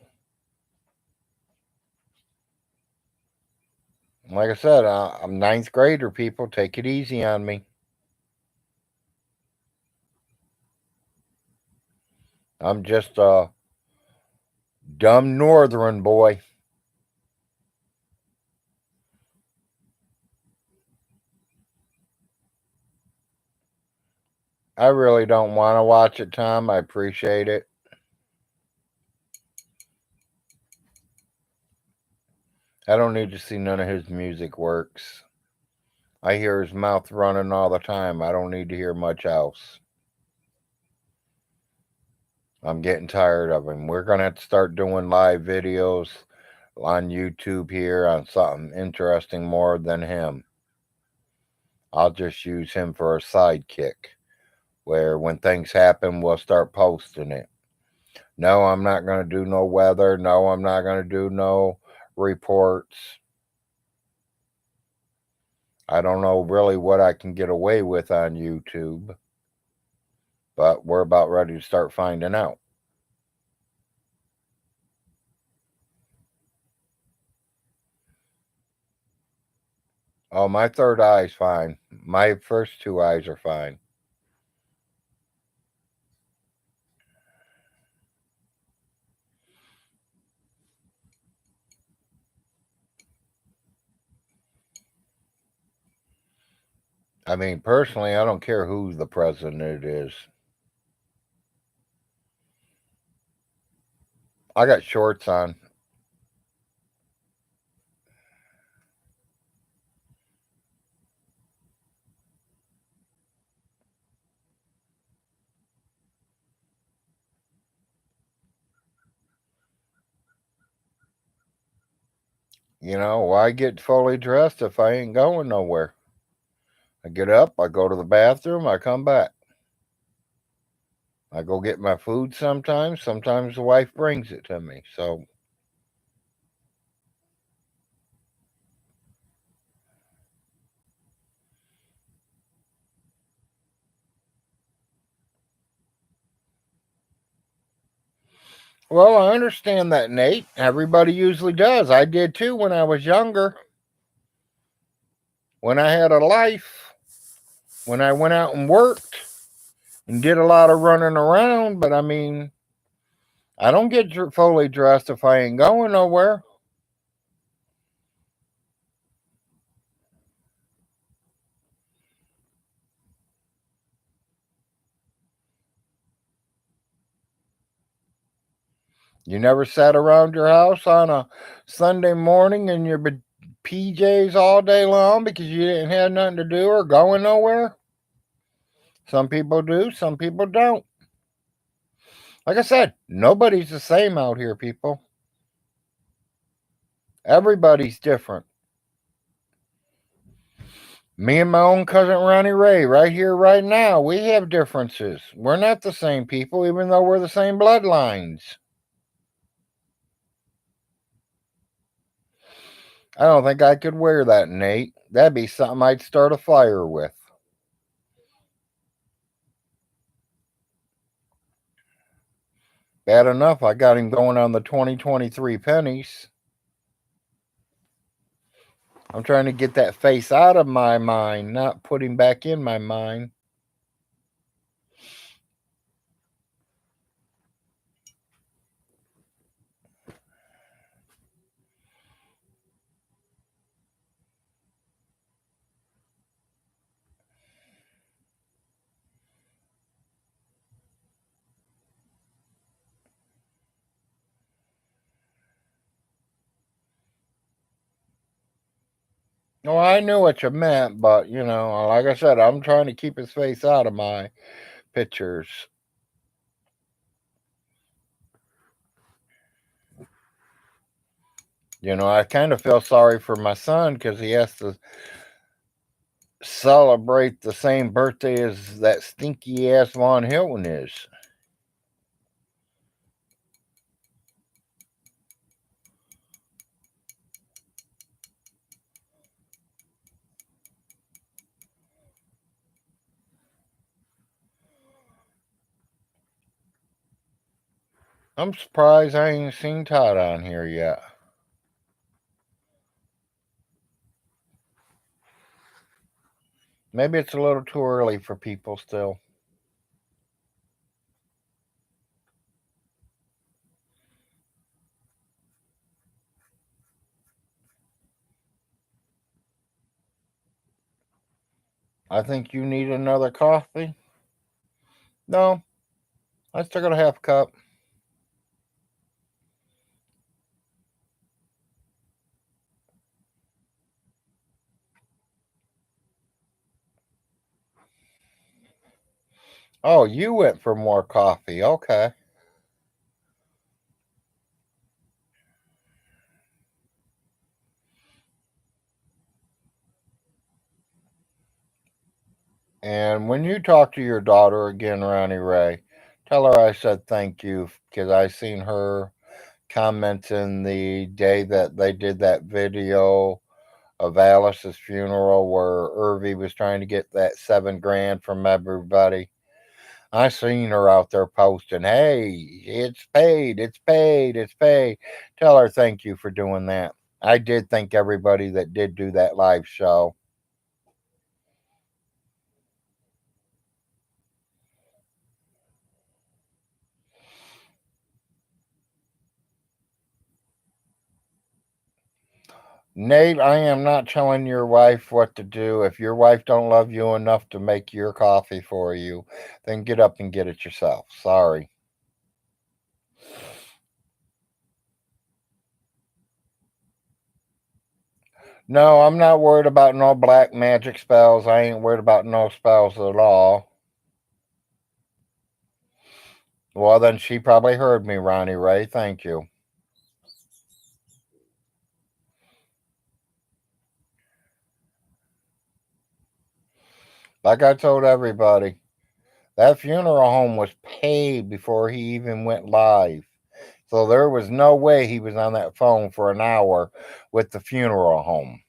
Speaker 1: Like I said, I'm ninth grader, people. Take it easy on me. I'm just a dumb northern boy. I really don't want to watch it, Tom. I appreciate it. I don't need to see none of his music works. I hear his mouth running all the time. I don't need to hear much else. I'm getting tired of him. We're going to have to start doing live videos on YouTube here on something interesting more than him. I'll just use him for a sidekick where when things happen, we'll start posting it. No, I'm not going to do no weather. No, I'm not going to do no reports. I don't know really what I can get away with on YouTube, but we're about ready to start finding out. Oh, my third eye's fine. My first two eyes are fine. I mean, personally, I don't care who the president is. I got shorts on. Why get fully dressed if I ain't going nowhere? I get up, I go to the bathroom, I come back. I go get my food sometimes. Sometimes the wife brings it to me. So, well, I understand that, Nate. Everybody usually does. I did too when I was younger. When I had a life, when I went out and worked and did a lot of running around. But I mean, I don't get fully dressed if I ain't going nowhere. You never sat around your house on a Sunday morning in your PJs all day long because you didn't have nothing to do or going nowhere? Some people do, some people don't. Like I said, nobody's the same out here, people. Everybody's different. Me and my own cousin Ronnie Ray, right here, right now, we have differences. We're not the same people, even though we're the same bloodlines. I don't think I could wear that, Nate. That'd be something I'd start a fire with. Bad enough, I got him going on the 2023 pennies. I'm trying to get that face out of my mind, not put him back in my mind. Well, I knew what you meant, but like I said, I'm trying to keep his face out of my pictures. I kind of feel sorry for my son because he has to celebrate the same birthday as that stinky ass Von Hilton is. I'm surprised I ain't seen Todd on here yet. Maybe it's a little too early for people still. I think you need another coffee. No, I still got a half cup. Oh, you went for more coffee. Okay. And when you talk to your daughter again, Ronnie Ray, Tell her I said thank you because I seen her commenting the day that they did that video of Alice's funeral where Irvy was trying to get that 7 grand from everybody. I seen her out there posting, "Hey, it's paid, it's paid, it's paid." Tell her thank you for doing that. I did thank everybody that did do that live show. Nate, I am not telling your wife what to do. If your wife don't love you enough to make your coffee for you, then get up and get it yourself. Sorry. No, I'm not worried about no black magic spells. I ain't worried about no spells at all. Well, then she probably heard me, Ronnie Ray. Thank you. Like I told everybody, that funeral home was paid before he even went live. So there was no way he was on that phone for an hour with the funeral home.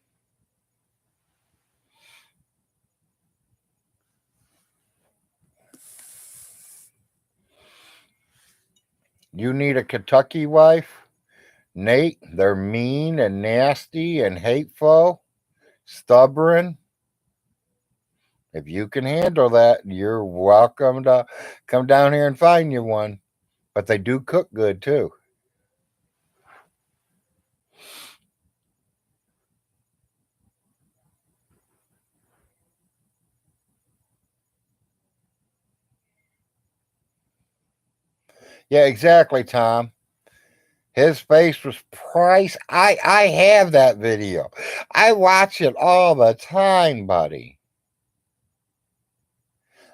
Speaker 1: You need a Kentucky wife? Nate, they're mean and nasty and hateful, stubborn. If you can handle that, you're welcome to come down here and find you one. But they do cook good too. Yeah, exactly, Tom. His face was price. I have that video. I watch it all the time, buddy.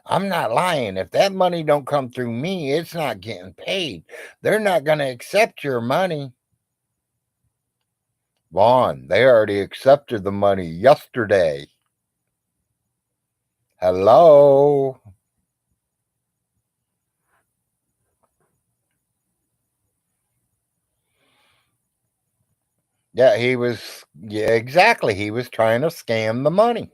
Speaker 1: I'm not lying. If that money don't come through me, it's not getting paid. They're not going to accept your money. Vaughn, they already accepted the money yesterday. Hello. Yeah, he was. Yeah, exactly. He was trying to scam the money.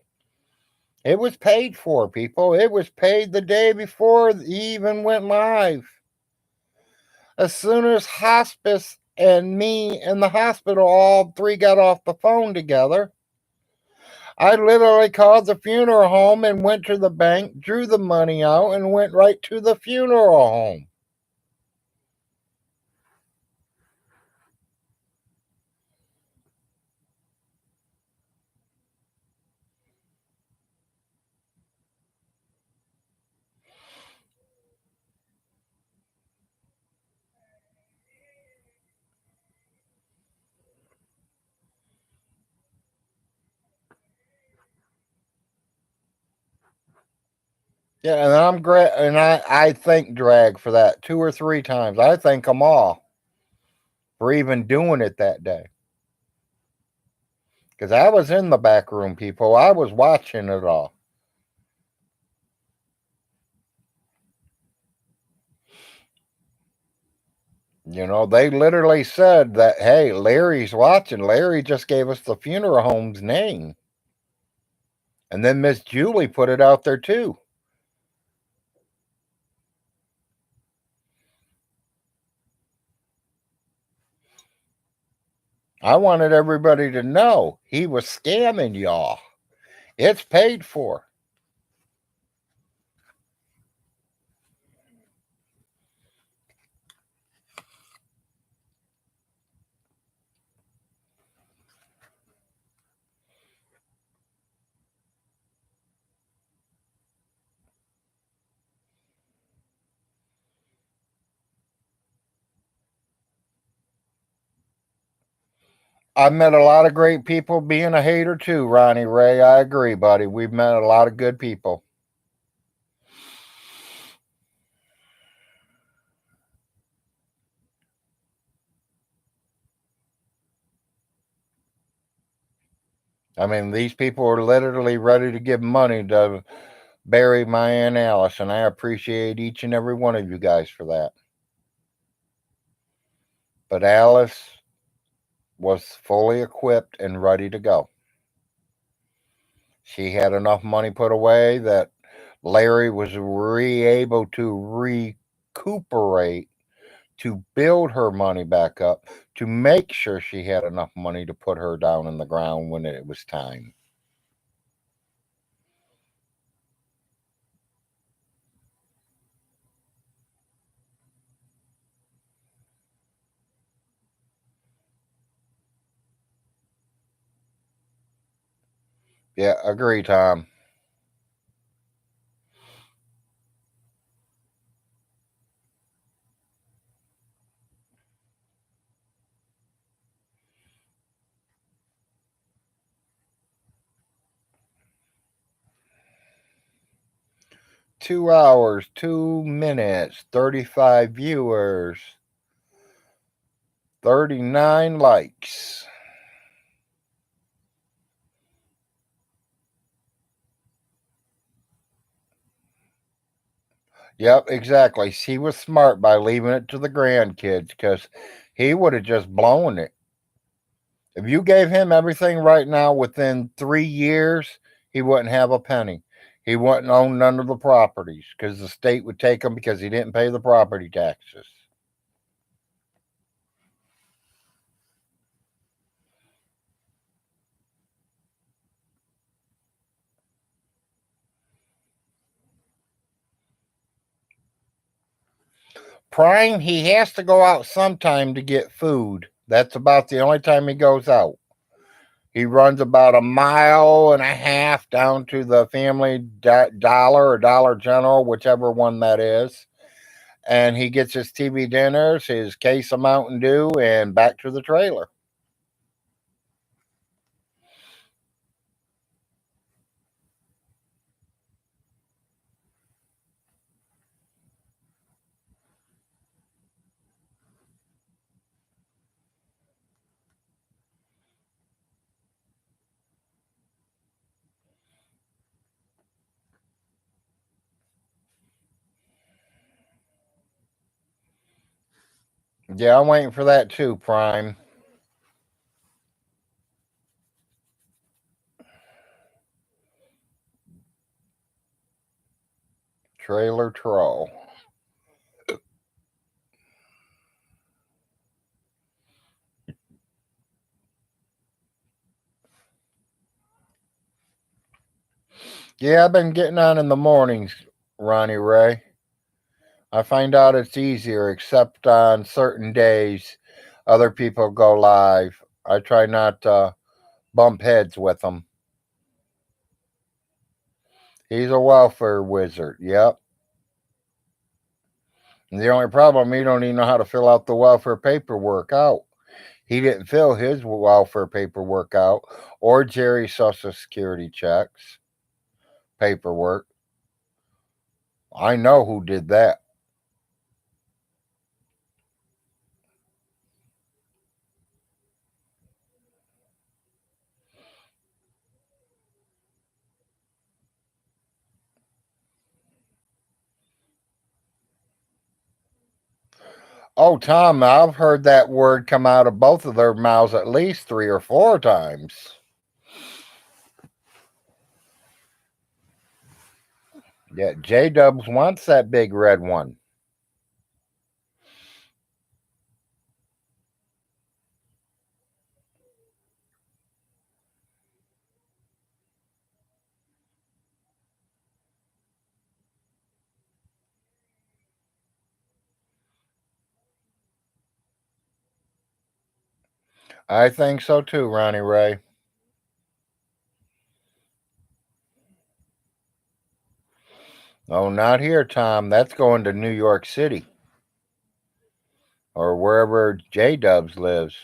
Speaker 1: It was paid for, people. It was paid the day before he even went live. As soon as hospice and me in the hospital, all three got off the phone together, I literally called the funeral home and went to the bank, drew the money out, and went right to the funeral home. Yeah, and I'm great, and I thank Drag for that 2 or 3 times. I thank them all for even doing it that day. Because I was in the back room, people. I was watching it all. They literally said that, hey, Larry's watching. Larry just gave us the funeral home's name. And then Miss Julie put it out there too. I wanted everybody to know he was scamming y'all. It's paid for. I've met a lot of great people being a hater too, Ronnie Ray. I agree, buddy. We've met a lot of good people. I mean, these people are literally ready to give money to bury my Aunt Alice, and I appreciate each and every one of you guys for that. But Alice was fully equipped and ready to go. She had enough money put away that Larry was able to recuperate, to build her money back up, to make sure she had enough money to put her down in the ground when it was time. Yeah, agree, Tom. 2 hours, 2 minutes, 35 viewers, 39 likes. Yep, exactly. He was smart by leaving it to the grandkids because he would have just blown it. If you gave him everything right now within 3 years, he wouldn't have a penny. He wouldn't own none of the properties because the state would take him because he didn't pay the property taxes. Prime, he has to go out sometime to get food. That's about the only time he goes out. He runs about a mile and a half down to the Family Dollar or Dollar General, whichever one that is. And he gets his TV dinners, his case of Mountain Dew, and back to the trailer. Yeah, I'm waiting for that too, Prime. Trailer Troll. Yeah, I've been getting on in the mornings, Ronnie Ray. I find out it's easier, except on certain days, other people go live. I try not to bump heads with them. He's a welfare wizard. Yep. And the only problem, he don't even know how to fill out the welfare paperwork out. He didn't fill his welfare paperwork out or Jerry's Social Security checks paperwork. I know who did that. Oh, Tom, I've heard that word come out of both of their mouths at least 3 or 4 times. Yeah, J Dubs wants that big red one. I think so too, Ronnie Ray. Oh, not here, Tom. That's going to New York City or wherever J Dubs lives.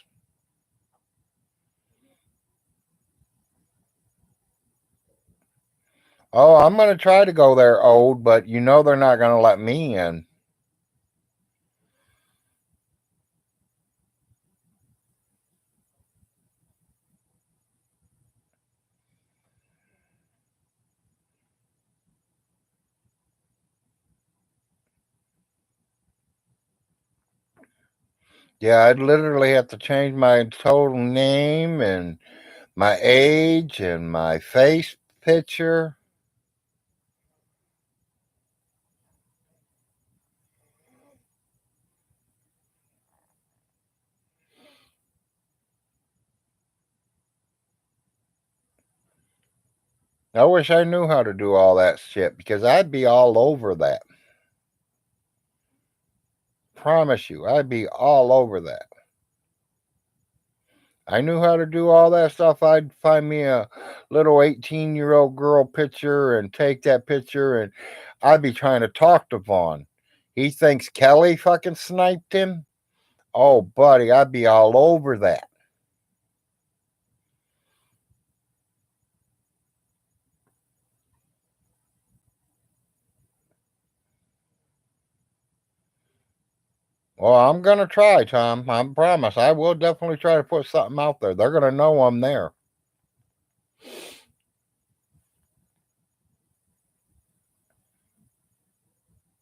Speaker 1: Oh, I'm going to try to go there, old, but you know they're not going to let me in. Yeah, I'd literally have to change my total name and my age and my face picture. I wish I knew how to do all that shit because I'd be all over that. Promise you, I'd be all over that. I knew how to do all that stuff. I'd find me a little 18-year-old girl picture and take that picture, and I'd be trying to talk to Vaughn. He thinks Kelly fucking sniped him. Oh, buddy, I'd be all over that. Well, I'm going to try, Tom. I promise. I will definitely try to put something out there. They're going to know I'm there.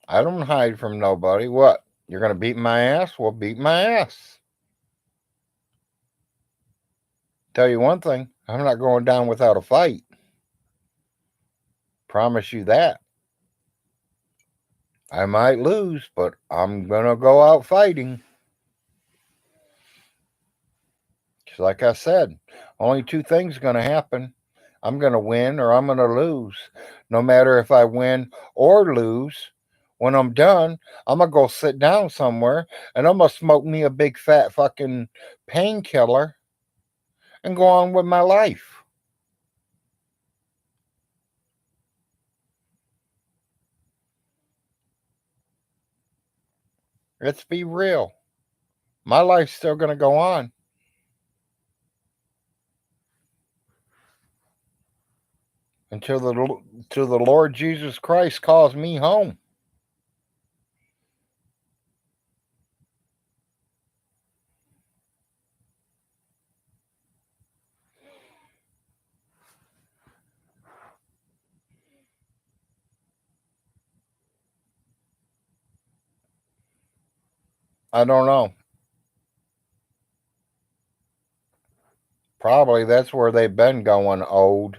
Speaker 1: I don't hide from nobody. What? You're going to beat my ass? Well, beat my ass. Tell you one thing, I'm not going down without a fight. Promise you that. I might lose, but I'm going to go out fighting. Just like I said, only two things going to happen. I'm going to win or I'm going to lose. No matter if I win or lose, when I'm done, I'm going to go sit down somewhere and I'm going to smoke me a big fat fucking painkiller and go on with my life. Let's be real. My life's still going to go on until the Lord Jesus Christ calls me home. I don't know. Probably that's where they've been going old.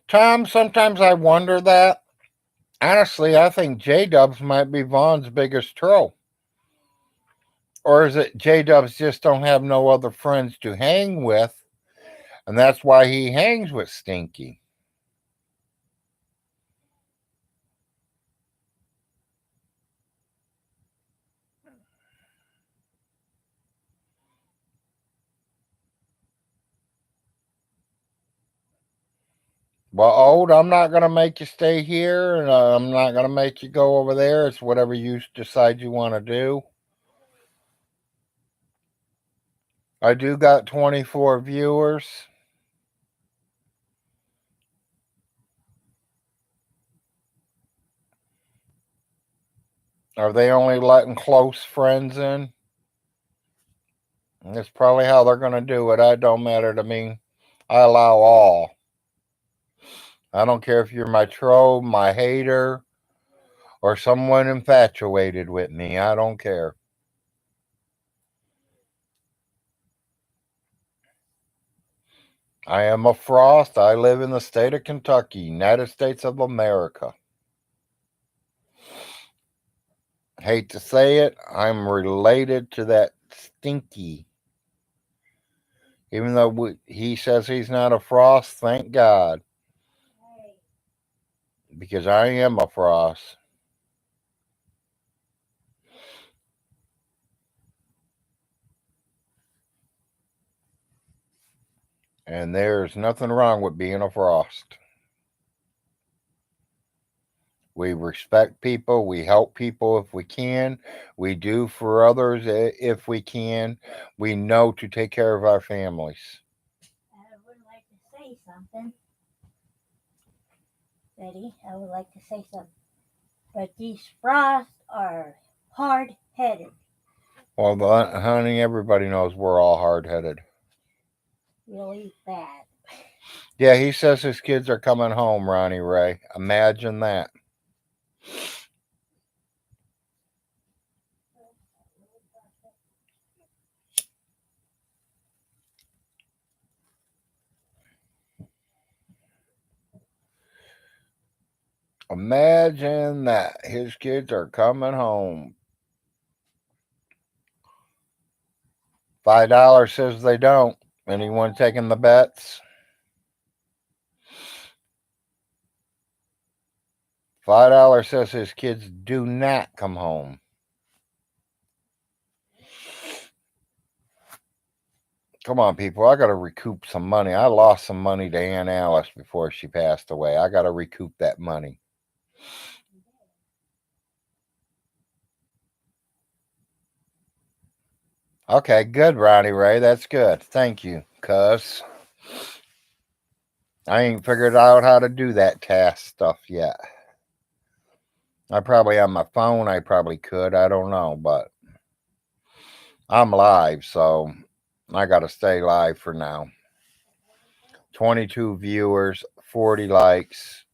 Speaker 1: Tom, sometimes I wonder that. Honestly, I think J Dubs might be Vaughn's biggest troll. Or is it J Dubs just don't have no other friends to hang with, and that's why he hangs with Stinky? Well, old, I'm not going to make you stay here, and I'm not going to make you go over there. It's whatever you decide you want to do. I do got 24 viewers. Are they only letting close friends in? That's probably how they're going to do it. That don't matter to me. I allow all. I don't care if you're my troll, my hater, or someone infatuated with me. I don't care. I am a Frost. I live in the state of Kentucky, United States of America. Hate to say it, I'm related to that Stinky. Even though he says he's not a Frost, thank God, because I am a Frost. And there's nothing wrong with being a Frost. We respect people. We help people if we can. We do for others if we can. We know to take care of our families.
Speaker 2: I would like to say something, Betty. I would like to say something. But these frosts are hard-headed.
Speaker 1: Well, honey, everybody knows we're all hard-headed.
Speaker 2: Really bad.
Speaker 1: Yeah, he says his kids are coming home, Ronnie Ray. Imagine that. Imagine that. His kids are coming home. $5 says they don't. Anyone taking the bets? $5 says his kids do not come home. Come on, people. I got to recoup some money. I lost some money to Aunt Alice before she passed away. I got to recoup that money. Okay, good, Ronnie Ray. That's good. Thank you, cuz I ain't figured out how to do that task stuff yet. I probably on my phone. I probably could. I don't know, but I'm live, so I got to stay live for now. 22 viewers, 40 likes.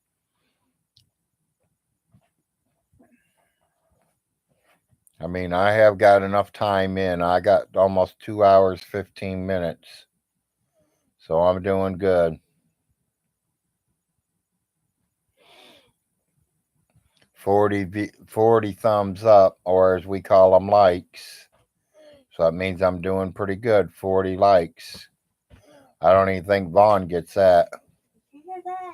Speaker 1: I mean, I have got enough time in. I got almost 2 hours, 15 minutes. So I'm doing good. 40 thumbs up, or as we call them, likes. So that means I'm doing pretty good. 40 likes. I don't even think Vaughn gets that.
Speaker 2: You hear that?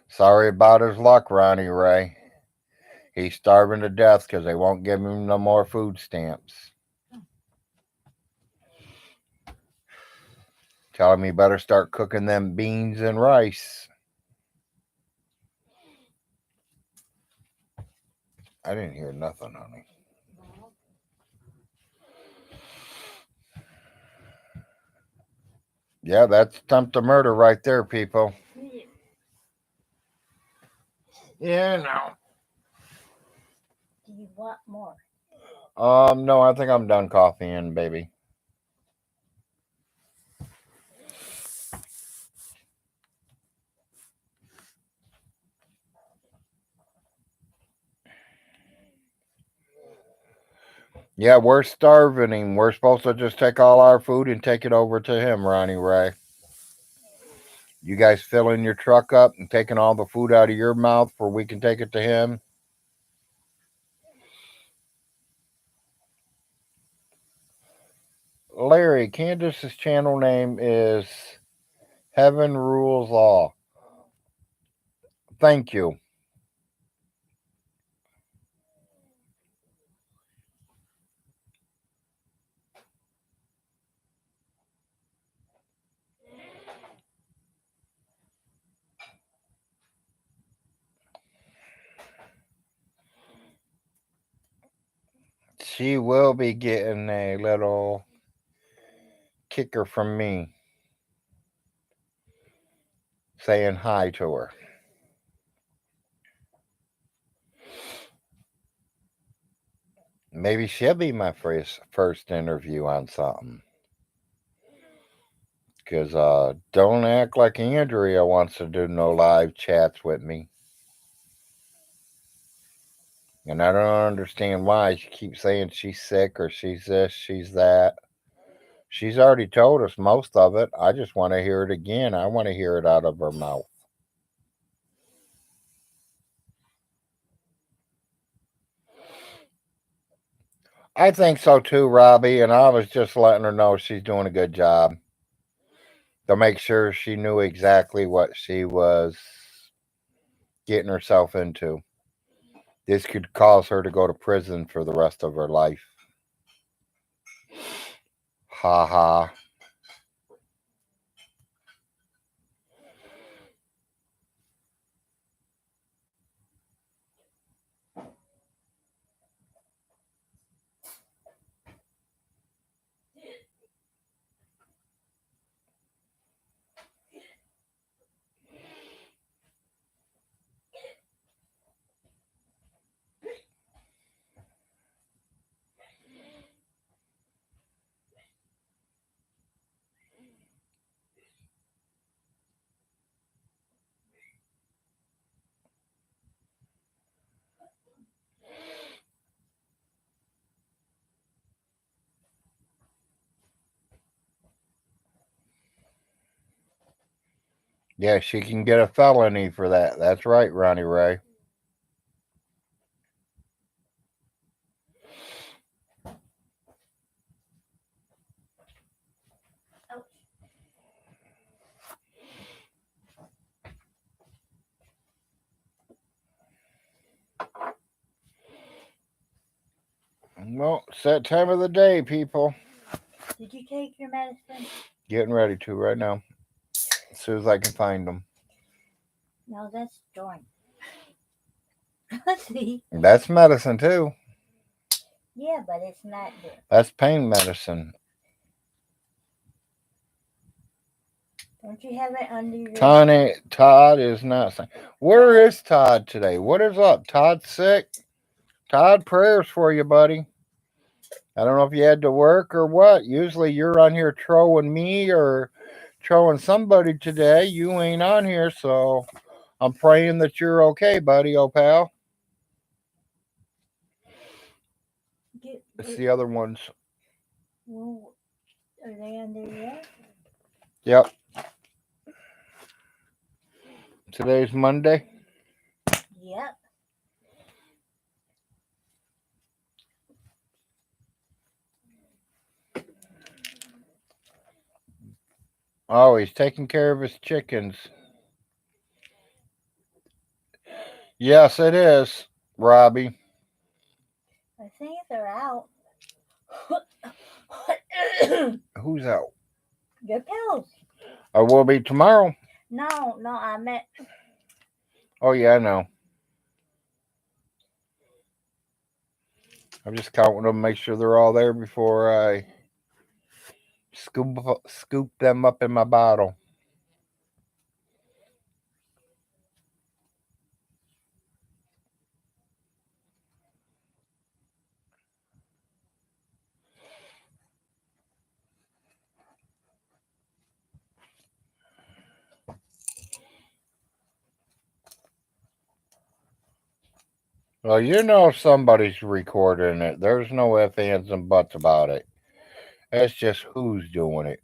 Speaker 1: Sorry about his luck, Ronnie Ray. He's starving to death because they won't give him no more food stamps. Tell him he better start cooking them beans and rice. I didn't hear nothing, honey. Yeah, that's attempt to murder right there, people. Yeah, no.
Speaker 2: Do you want more?
Speaker 1: No, I think I'm done coffeeing, baby. Yeah, we're starving him. We're supposed to just take all our food and take it over to him, Ronnie Ray. You guys filling your truck up and taking all the food out of your mouth where we can take it to him? Larry, Candace's channel name is Heaven Rules All. Thank you. She will be getting a little kicker from me saying hi to her. Maybe she'll be my first interview on something. Because don't act like Andrea wants to do no live chats with me. And I don't understand why. She keeps saying she's sick or she's this, she's that. She's already told us most of it. I just want to hear it again. I want to hear it out of her mouth. I think so too, Robbie. And I was just letting her know she's doing a good job to make sure she knew exactly what she was getting herself into. This could cause her to go to prison for the rest of her life. Ha ha. Yeah, she can get a felony for that. That's right, Ronnie Ray.
Speaker 2: Oh,
Speaker 1: Well, it's that time of the day, people.
Speaker 2: did you take your medicine?
Speaker 1: Getting ready to right now. As soon as I can find them.
Speaker 2: No, that's joint. See?
Speaker 1: That's medicine too.
Speaker 2: Yeah, but it's not good.
Speaker 1: That's pain medicine.
Speaker 2: Don't you have it under your...
Speaker 1: Todd is not saying. Where is Todd today? What is up? Todd's sick? Todd, prayers for you, buddy. I don't know if you had to work or what. Usually you're on here trolling me or trolling somebody today. You ain't on here, so I'm praying that you're okay, buddy, oh pal. It's the other ones.
Speaker 2: Well, are they under there?
Speaker 1: Yep. Today's Monday.
Speaker 2: Yep.
Speaker 1: Oh, he's taking care of his chickens. Yes, it is, Robbie.
Speaker 2: I think they're out.
Speaker 1: Who's out?
Speaker 2: Your pills.
Speaker 1: I will be tomorrow.
Speaker 2: No, I meant...
Speaker 1: Oh, yeah, I know. I'm just counting them, make sure they're all there before I scoop them up in my bottle. Well, you know somebody's recording it. There's no ifs, ands, and buts about it. It's just who's doing it.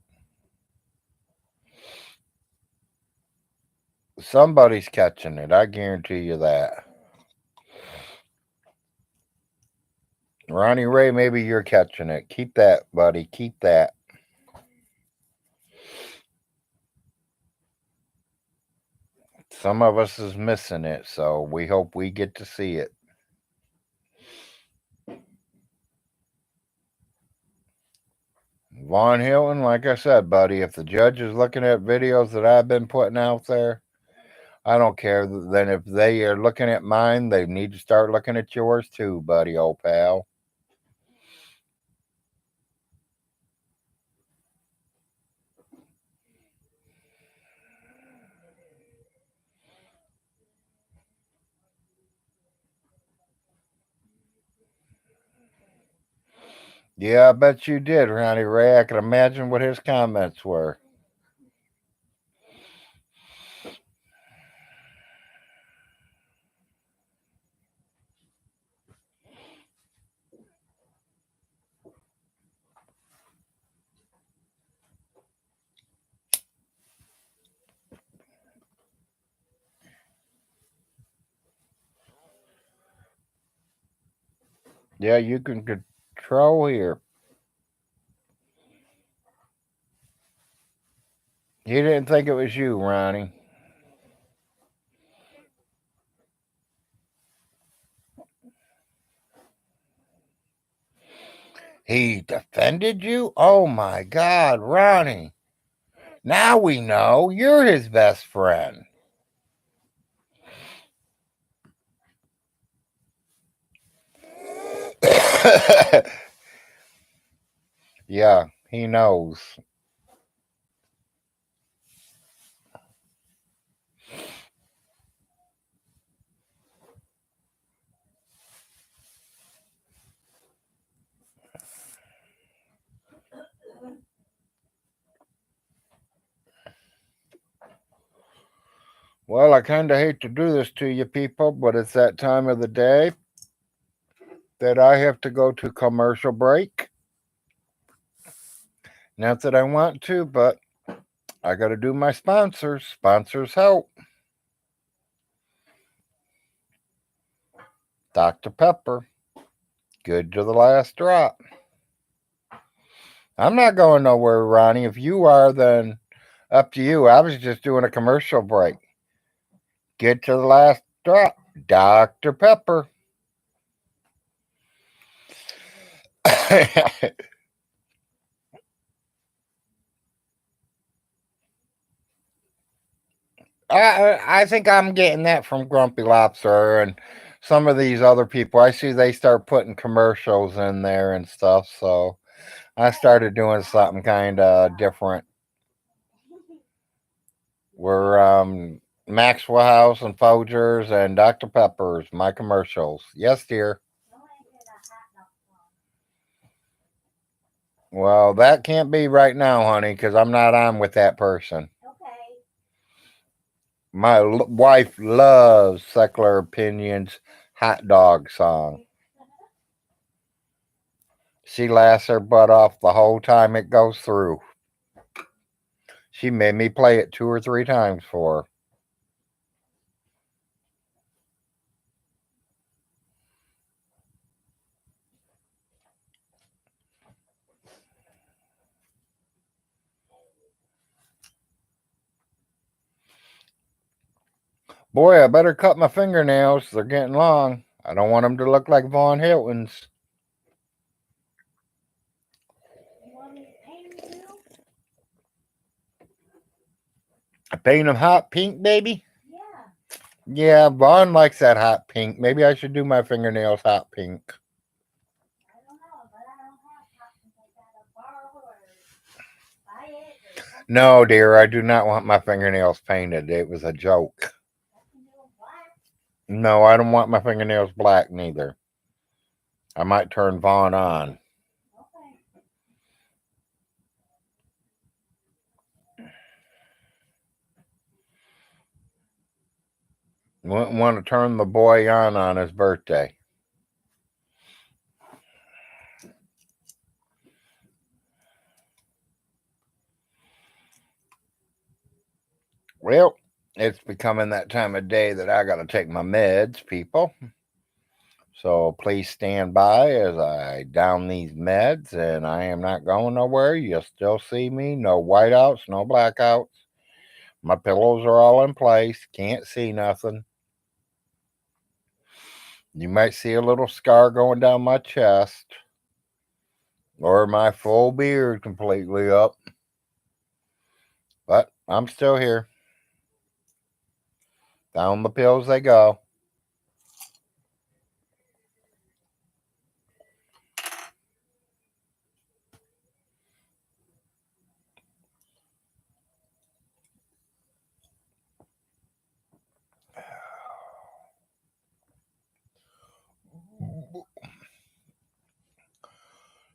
Speaker 1: Somebody's catching it. I guarantee you that. Ronnie Ray, maybe you're catching it. Keep that, buddy. Keep that. Some of us is missing it, so we hope we get to see it. Vaughn Hilton, like I said, buddy, if the judge is looking at videos that I've been putting out there, I don't care. Then if they are looking at mine, they need to start looking at yours too, buddy, old pal. Yeah, I bet you did, Ronnie Ray. I can imagine what his comments were. Yeah, you can control here. He didn't think it was you, Ronnie. He defended you? Oh my God, Ronnie. Now we know you're his best friend. Yeah, he knows. Well, I kind of hate to do this to you people, but it's that time of the day that I have to go to commercial break. Not that I want to, but I got to do my sponsors. Sponsors help. Dr. Pepper. Good to the last drop. I'm not going nowhere, Ronnie. If you are, then up to you. I was just doing a commercial break. Get to the last drop. Dr. Pepper. I think I'm getting that from Grumpy Lobster and some of these other people. I see they start putting commercials in there and stuff, so I started doing something kind of different. We're Maxwell House and Folgers and Dr. Pepper's, my commercials. Yes, dear. Well, that can't be right now, honey, because I'm not on with that person.
Speaker 2: Okay.
Speaker 1: My wife loves Secular Opinions hot dog song. She laughs her butt off the whole time it goes through. She made me play it 2 or 3 times for her. Boy, I better cut my fingernails. They're getting long. I don't want them to look like Von Hilton's.
Speaker 2: You want me to paint them too?
Speaker 1: I paint them hot pink, baby.
Speaker 2: Yeah.
Speaker 1: Yeah, Vaughn likes that hot pink. Maybe I should do my fingernails hot pink.
Speaker 2: I don't know, but I don't have options. I gotta borrow or buy it or something.
Speaker 1: No, dear, I do not want my fingernails painted. It was a joke.
Speaker 2: I can do them black.
Speaker 1: No, I don't want my fingernails black neither. I might turn Vaughn on.
Speaker 2: Okay.
Speaker 1: Wouldn't want to turn the boy on his birthday. Well, it's becoming that time of day that I got to take my meds, people. So please stand by as I down these meds, and I am not going nowhere. You'll still see me. No whiteouts, no blackouts. My pillows are all in place. Can't see nothing. You might see a little scar going down my chest or my full beard completely up. But I'm still here. Down the pills they go.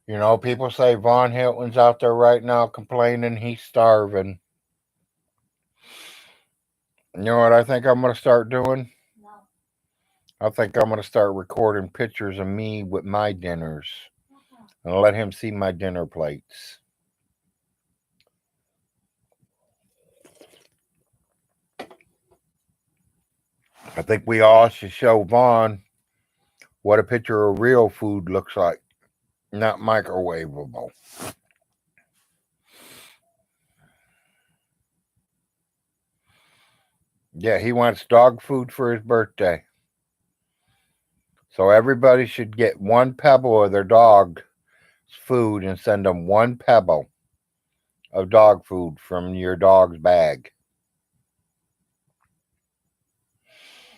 Speaker 1: You know, people say Von Hilton's out there right now complaining he's starving. You know what I think I'm going to start doing?
Speaker 2: No.
Speaker 1: I think I'm going to start recording pictures of me with my dinners
Speaker 2: Uh-uh.
Speaker 1: and let him see my dinner plates. I think we all should show Vaughn what a picture of real food looks like, not microwavable. Yeah, he wants dog food for his birthday. So everybody should get one pebble of their dog's food and send them one pebble of dog food from your dog's bag.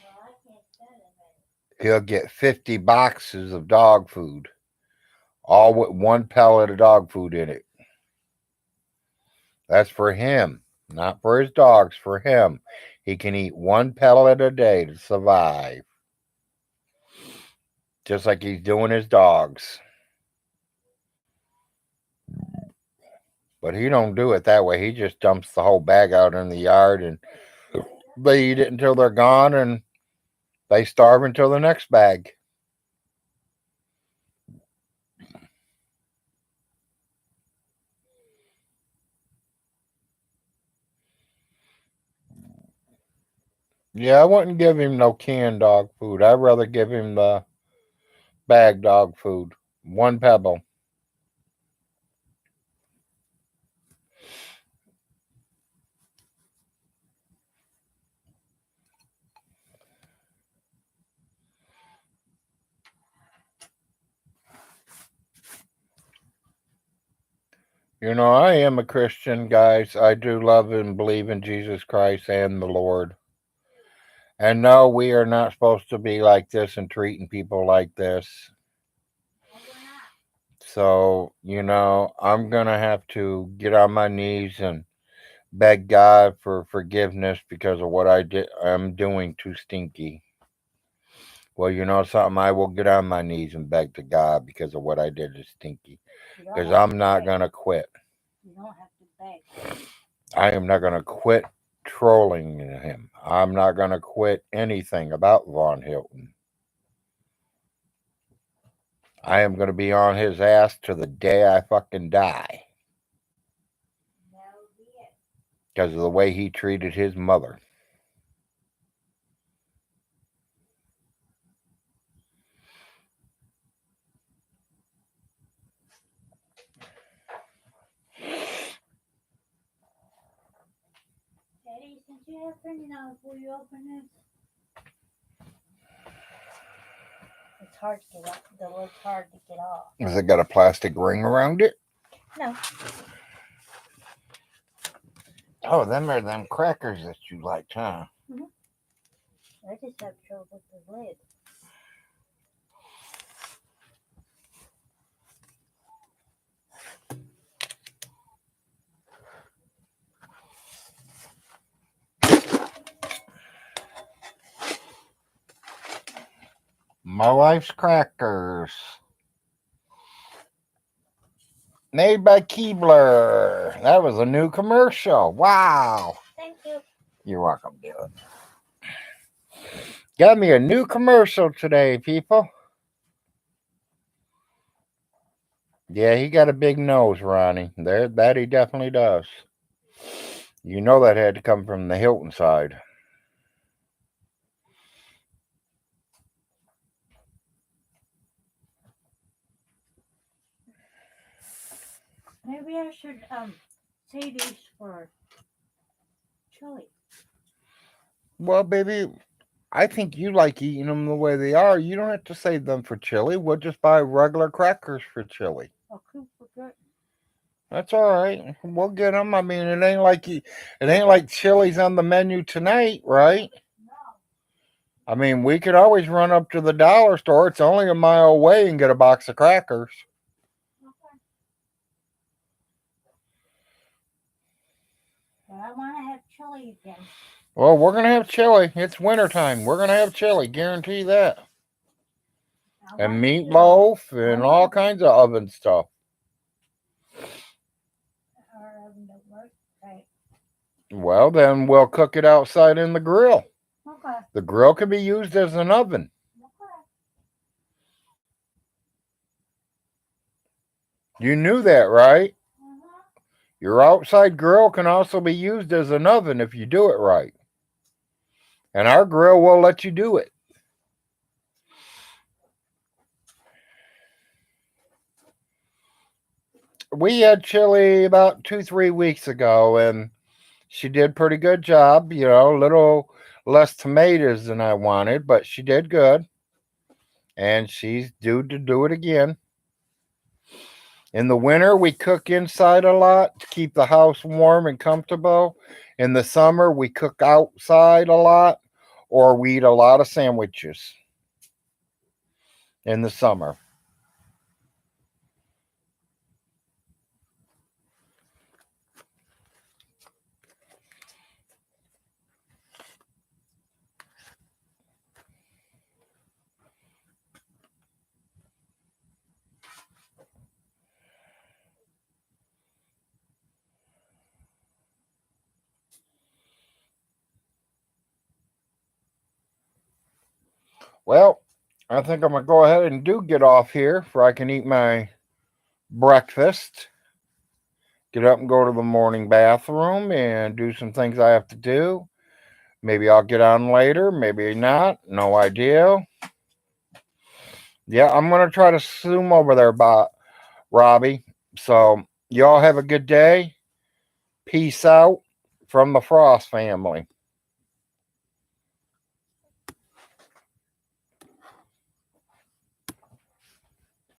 Speaker 2: Well, I can't send them
Speaker 1: He'll get 50 boxes of dog food, all with one pellet of dog food in it. That's for him, not for his dogs, for him. He can eat one pellet a day to survive, just like he's doing his dogs. But he don't do it that way. He just dumps the whole bag out in the yard and they eat it until they're gone and they starve until the next bag. Yeah, I wouldn't give him no canned dog food. I'd rather give him the bag dog food. One pebble. You know, I am a Christian, guys. I do love and believe in Jesus Christ and the Lord. And no, we are not supposed to be like this and treating people like this.
Speaker 2: No, we're not.
Speaker 1: So, I'm going to have to get on my knees and beg God for forgiveness because of what I'm doing to Stinky. Well, you know something? I will get on my knees and beg to God because of what I did to Stinky.
Speaker 2: You don't
Speaker 1: Because
Speaker 2: have
Speaker 1: I'm
Speaker 2: to
Speaker 1: not
Speaker 2: beg.
Speaker 1: going to quit.
Speaker 2: You don't have to beg.
Speaker 1: I am not going to quit trolling him. I'm not going to quit anything about Von Hilton. I am going to be on his ass to the day I fucking die
Speaker 2: That'll be it.
Speaker 1: because of the way he treated his mother.
Speaker 2: Daddy, since you have fingernails, will you open this? It's hard to get off. The lid's hard to get off.
Speaker 1: Has it got a plastic ring around it?
Speaker 2: No.
Speaker 1: Oh, them are them crackers that you liked, huh?
Speaker 2: I just have trouble with the lid.
Speaker 1: My wife's crackers. Made by Keebler. That was a new commercial. Wow.
Speaker 2: Thank you.
Speaker 1: You're welcome, Dylan. Got me a new commercial today, people. Yeah, he got a big nose, Ronnie. That he definitely does. You know that had to come from the Hilton side.
Speaker 2: Maybe I should say these for chili.
Speaker 1: Well, baby, I think you like eating them the way they are. You don't have to save them for chili. We'll just buy regular crackers for chili.
Speaker 2: I'll cook for good.
Speaker 1: That's all right. We'll get them. I mean, it ain't like chili's on the menu tonight, right?
Speaker 2: No.
Speaker 1: I mean, we could always run up to the dollar store. It's only a mile away and get a box of crackers.
Speaker 2: Okay. But I want to have chili again.
Speaker 1: Well, we're gonna have chili. It's wintertime. We're gonna have chili. Guarantee that.
Speaker 2: I
Speaker 1: And
Speaker 2: want to-
Speaker 1: meatloaf and all kinds of oven stuff.
Speaker 2: Our oven don't work right.
Speaker 1: Well, then we'll cook it outside in the grill.
Speaker 2: Okay.
Speaker 1: The grill can be used as an oven.
Speaker 2: Okay.
Speaker 1: You knew that, right?
Speaker 2: Uh-huh.
Speaker 1: Your outside grill can also be used as an oven if you do it right. And our grill will let you do it. We had chili about 2, 3 weeks ago, and she did pretty good job. A little less tomatoes than I wanted, but she did good. And she's due to do it again. In the winter, we cook inside a lot to keep the house warm and comfortable. In the summer, we cook outside a lot, or we eat a lot of sandwiches in the summer. Well, I think I'm going to go ahead and get off here for I can eat my breakfast, get up and go to the morning bathroom and do some things I have to do. Maybe I'll get on later. Maybe not. No idea. Yeah, I'm going to try to zoom over there, Robbie. So, y'all have a good day. Peace out from the Frost family.